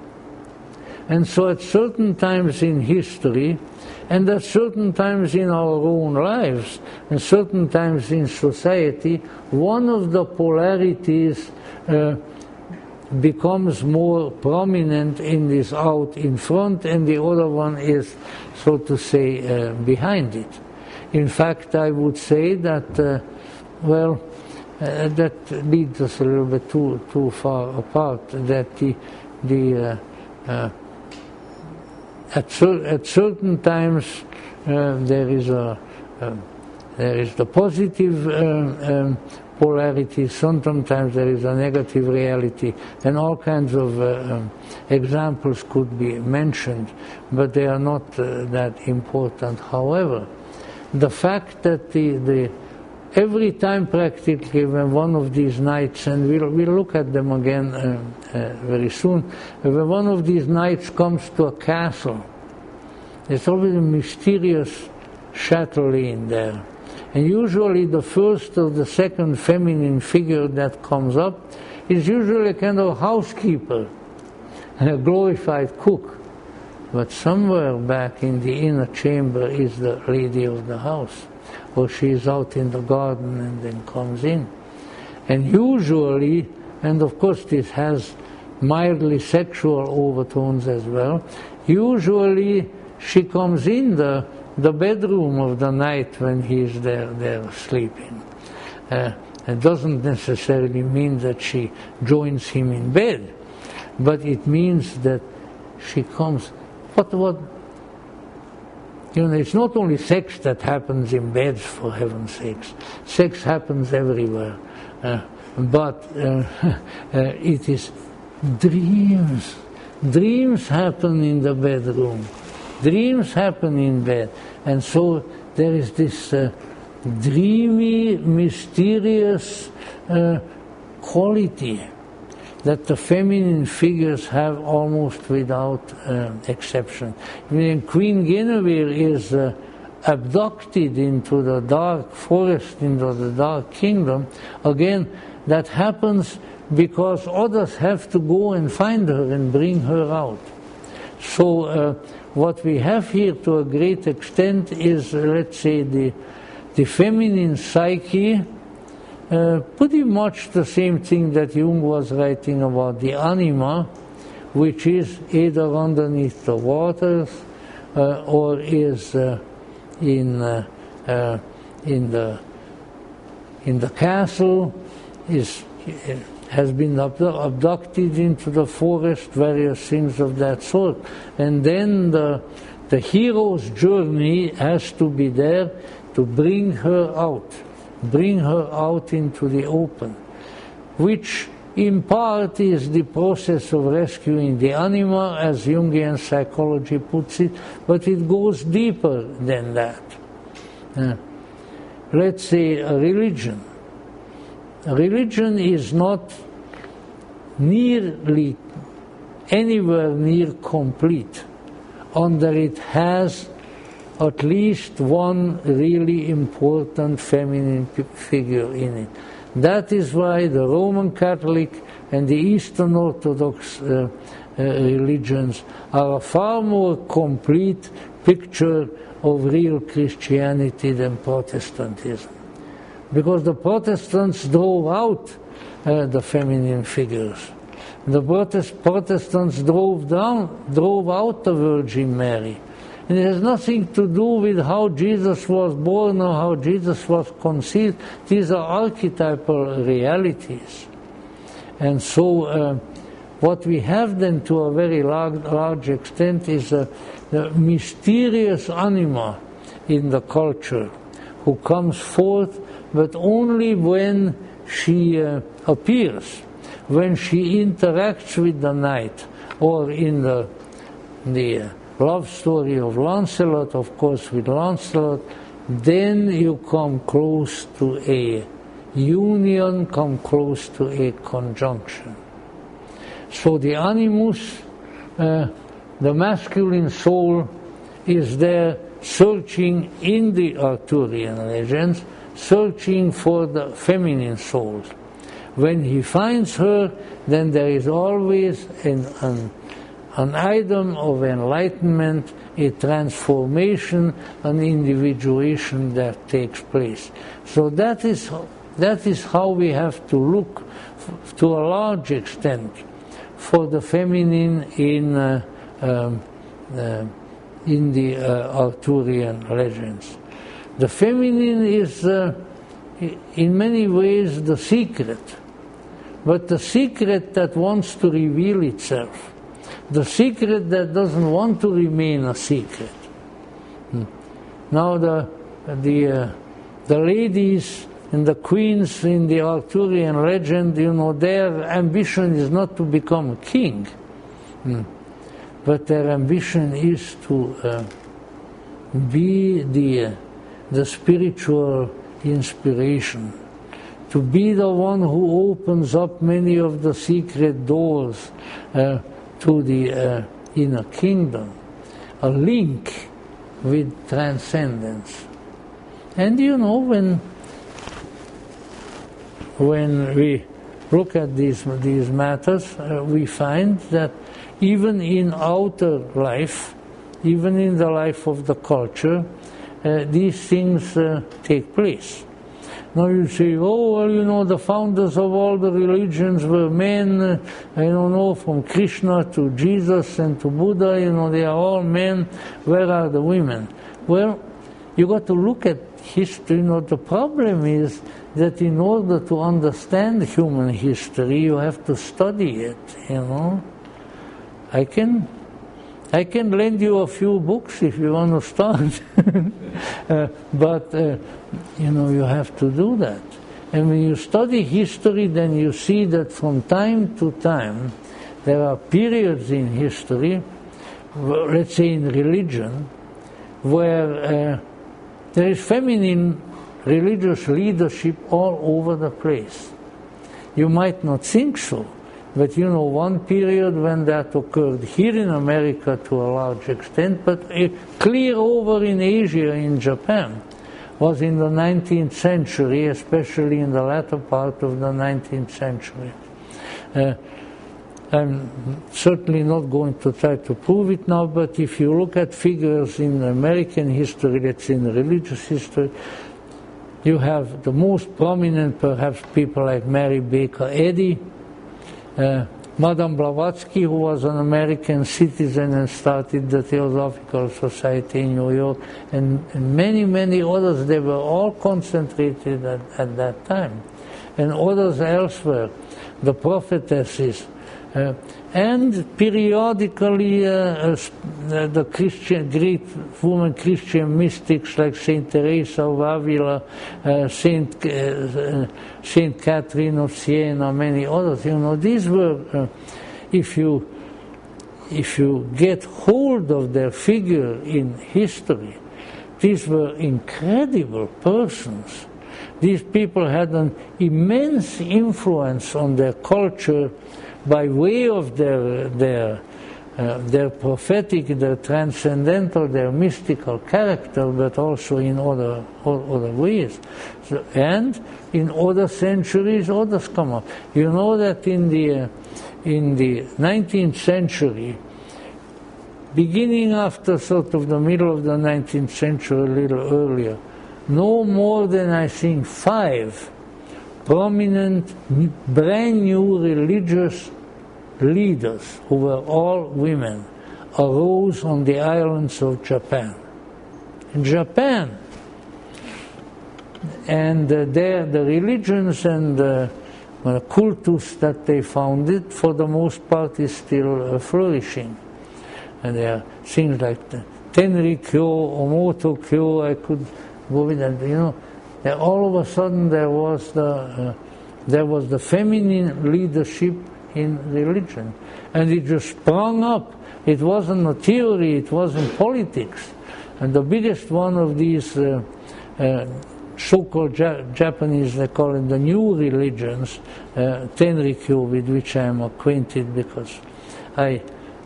And so at certain times in history, and at certain times in our own lives, and certain times in society, one of the polarities becomes more prominent in this out in front, and the other one is, so to say, behind it. In fact, I would say that, that leads us a little bit too far apart, that at certain times there is the positive polarity, sometimes there is a negative reality, and all kinds of examples could be mentioned, but they are not that important. However, the fact that the every time practically when one of these knights, and we'll look at them again very soon, when one of these knights comes to a castle, there's always a mysterious chatelaine there. And usually the first or the second feminine figure that comes up is usually a kind of housekeeper, a glorified cook. But somewhere back in the inner chamber is the lady of the house, or she is out in the garden and then comes in. And usually, and of course this has mildly sexual overtones as well, usually she comes in the bedroom of the knight when he is there sleeping. It doesn't necessarily mean that she joins him in bed, but it means that she comes. What? It's not only sex that happens in beds, for heaven's sakes. Sex happens everywhere, but it is dreams. Dreams happen in the bedroom. Dreams happen in bed, and so there is this dreamy, mysterious quality that the feminine figures have almost without exception. When Queen Guinevere is abducted into the dark forest, into the dark kingdom, again, that happens because others have to go and find her and bring her out. So what we have here to a great extent is, let's say, the feminine psyche, pretty much the same thing that Jung was writing about, the anima, which is either underneath the waters or is in the castle, has been abducted into the forest, various things of that sort. And then the hero's journey has to be there to bring her out into the open, which in part is the process of rescuing the anima, as Jungian psychology puts it, but it goes deeper than that. Let's say a religion. A religion is not nearly anywhere near complete until it has at least one really important feminine figure in it. That is why the Roman Catholic and the Eastern Orthodox religions are a far more complete picture of real Christianity than Protestantism. Because the Protestants drove out the feminine figures. The Protestants drove out the Virgin Mary. And it has nothing to do with how Jesus was born or how Jesus was conceived. These are archetypal realities. And so what we have then to a very large extent is the mysterious anima in the culture who comes forth, but only when she appears, when she interacts with the knight, or in the love story of Lancelot, of course, with Lancelot, then you come close to a union, come close to a conjunction. So the animus, the masculine soul, is there searching in the Arthurian legends, searching for the feminine souls. When he finds her, then there is always an item of enlightenment, a transformation, an individuation that takes place. So that is how we have to look, to a large extent, for the feminine in the Arthurian legends. The feminine is, in many ways, the secret, but the secret that wants to reveal itself. The secret that doesn't want to remain a secret. Now the ladies and the queens in the Arthurian legend, their ambition is not to become a king, but their ambition is to be the spiritual inspiration, to be the one who opens up many of the secret doors to the inner kingdom, a link with transcendence. And you know, when we look at these matters, we find that even in outer life, even in the life of the culture, these things take place. Now you say, oh, well, you know, the founders of all the religions were men, I don't know, from Krishna to Jesus and to Buddha, you know, they are all men. Where are the women? Well, you got to look at history. You know, the problem is that in order to understand human history, you have to study it, you know. I can lend you a few books if you want to start, but you know, you have to do that. And when you study history, then you see that from time to time there are periods in history, let's say in religion, where there is feminine religious leadership all over the place. You might not think so, but you know, one period when that occurred here in America to a large extent, but clear over in Asia, in Japan, was in the 19th century, especially in the latter part of the 19th century. I'm certainly not going to try to prove it now, but if you look at figures in American history, that's in religious history, you have the most prominent, perhaps, people like Mary Baker Eddy, Madame Blavatsky, who was an American citizen and started the Theosophical Society in New York, and many, many others. They were all concentrated at that time. And others elsewhere, the prophetesses, and periodically the great woman Christian mystics like Saint Teresa of Avila, Saint Catherine of Siena, many others. You know, these were, if you get hold of their figure in history, these were incredible persons. These people had an immense influence on their culture by way of their prophetic, their transcendental, their mystical character, but also in other ways. So, and in other centuries, others come up. You know that in the 19th century, beginning after sort of the middle of the 19th century, a little earlier, no more than, I think, 5 prominent, brand new religious leaders, who were all women, arose on the islands of Japan. Japan. And there, the religions and the cultus that they founded, for the most part, is still flourishing. And there are things like the Tenrikyo, Omoto-kyo, I could go with that, you know. All of a sudden there was the feminine leadership in religion, and it just sprung up. It wasn't a theory, it wasn't politics. And the biggest one of these so-called Japanese, they call it the new religions, Tenrikyo, with which I am acquainted because I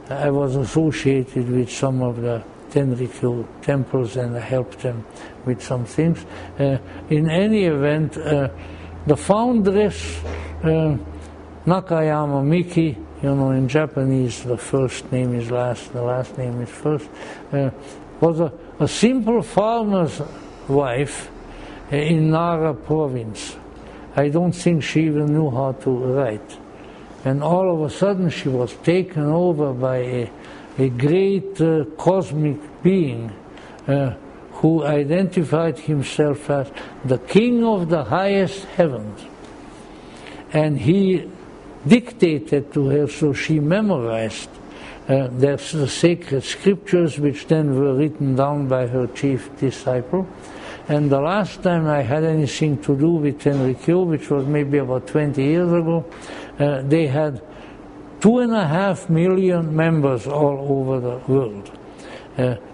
was associated with some of the Tenrikyo temples and I helped them with some things. In any event, the foundress, Nakayama Miki, you know, in Japanese the first name is last, the last name is first, was a simple farmer's wife in Nara province. I don't think she even knew how to write. And all of a sudden she was taken over by a great cosmic being who identified himself as the king of the highest heavens. And he dictated to her, so she memorized the sacred scriptures, which then were written down by her chief disciple. And the last time I had anything to do with Tenrikyo, which was maybe about 20 years ago, they had 2.5 million members all over the world.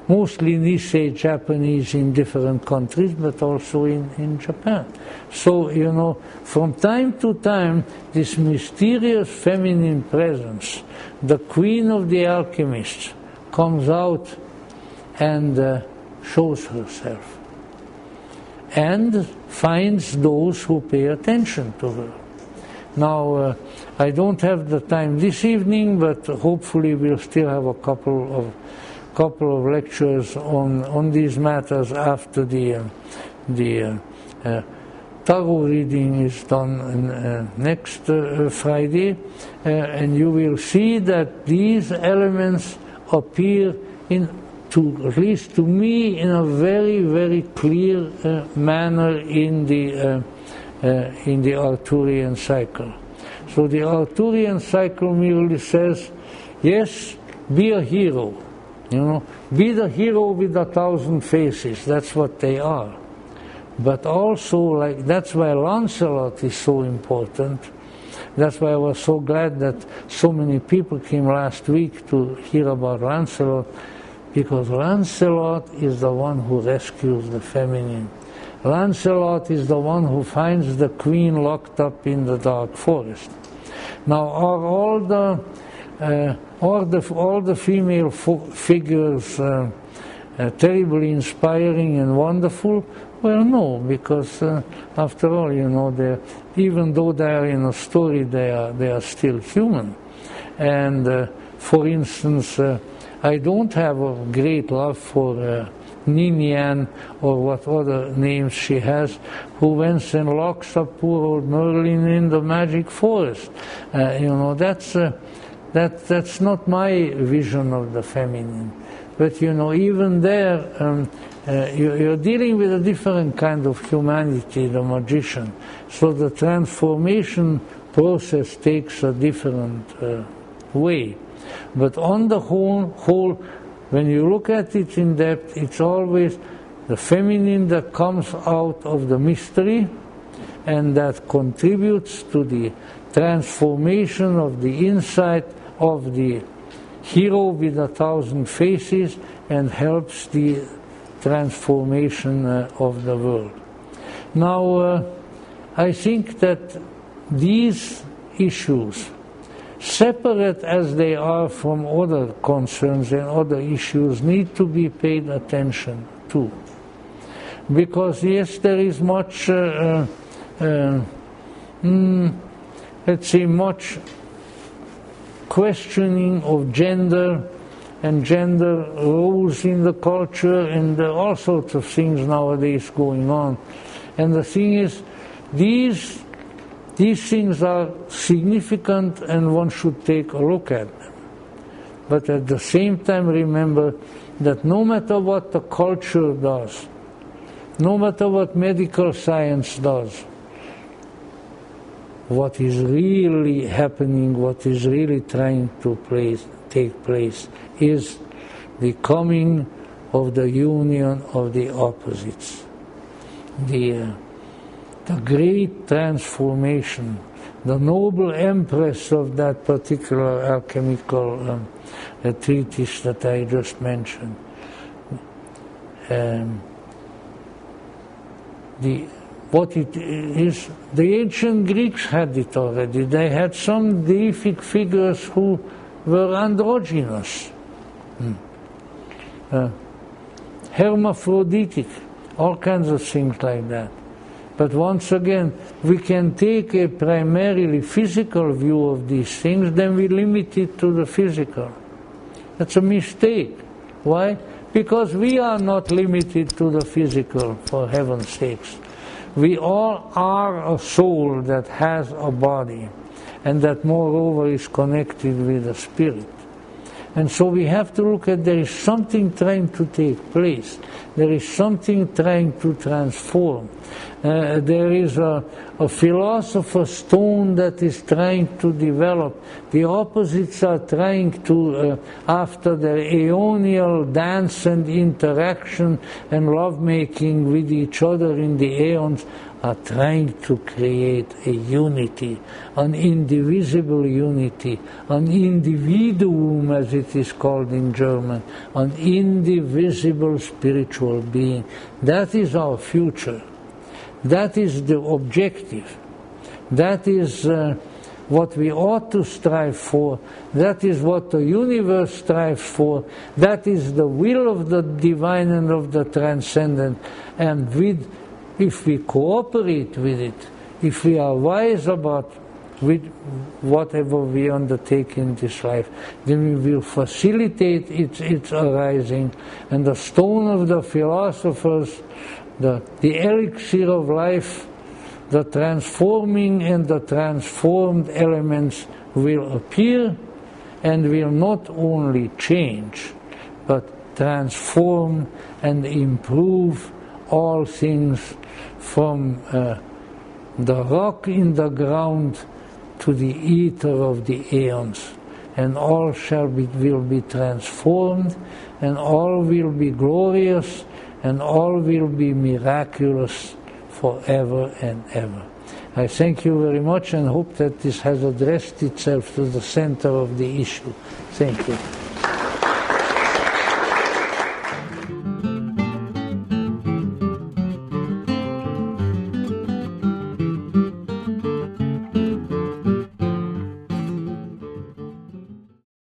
mostly Nisei Japanese in different countries, but also in Japan. So, you know, from time to time, this mysterious feminine presence, the queen of the alchemists, comes out and shows herself and finds those who pay attention to her. Now, I don't have the time this evening, but hopefully we'll still have a couple of lectures on these matters after the tarot reading is done next Friday, and you will see that these elements appear at least to me, in a very, very clear manner in the Arthurian cycle. So the Arthurian cycle merely says, yes, be a hero. You know, be the hero with 1,000 faces. That's what they are. But also, like, that's why Lancelot is so important. That's why I was so glad that so many people came last week to hear about Lancelot, because Lancelot is the one who rescues the feminine. Lancelot is the one who finds the queen locked up in the dark forest. Now, are all the female figures terribly inspiring and wonderful? Well, no, because after all, you know, even though they are in a story, they are still human. And for instance, I don't have a great love for Ninian, or what other names she has, who went and locks up poor old Merlin in the magic forest. You know, that's not my vision of the feminine. But you know, even there, you're dealing with a different kind of humanity, the magician. So the transformation process takes a different way. But on the whole, when you look at it in depth, it's always the feminine that comes out of the mystery and that contributes to the transformation of the insight of the hero with 1,000 faces and helps the transformation of the world. Now, I think that these issues, separate as they are from other concerns and other issues, need to be paid attention to. Because yes, there is much, let's say, much questioning of gender and gender roles in the culture, and all sorts of things nowadays going on. And the thing is, these things are significant and one should take a look at them. But at the same time, remember that no matter what the culture does, no matter what medical science does, what is really happening, what is really trying to take place, is the coming of the union of the opposites. The great transformation, the noble empress of that particular alchemical treatise that I just mentioned. What it is, the ancient Greeks had it already. They had some deific figures who were androgynous, hermaphroditic, all kinds of things like that. But once again, we can take a primarily physical view of these things, then we limit it to the physical. That's a mistake. Why? Because we are not limited to the physical, for heaven's sakes. We all are a soul that has a body, and that moreover is connected with a spirit. And so we have to look at, there is something trying to take place. There is something trying to transform. There is a philosopher's stone that is trying to develop. The opposites are trying to, after their aeonial dance and interaction and lovemaking with each other in the aeons, are trying to create a unity, an indivisible unity, an individuum as it is called in German, an indivisible spiritual being. That is our future. That is the objective. That is what we ought to strive for. That is what the universe strives for. That is the will of the divine and of the transcendent. And if we cooperate with it, if we are wise about with whatever we undertake in this life, then we will facilitate its arising. And the stone of the philosophers, the elixir of life, the transforming and the transformed elements will appear and will not only change, but transform and improve all things from the rock in the ground to the ether of the aeons. And all will be transformed, and all will be glorious, and all will be miraculous forever and ever. I thank you very much and hope that this has addressed itself to the center of the issue. Thank you.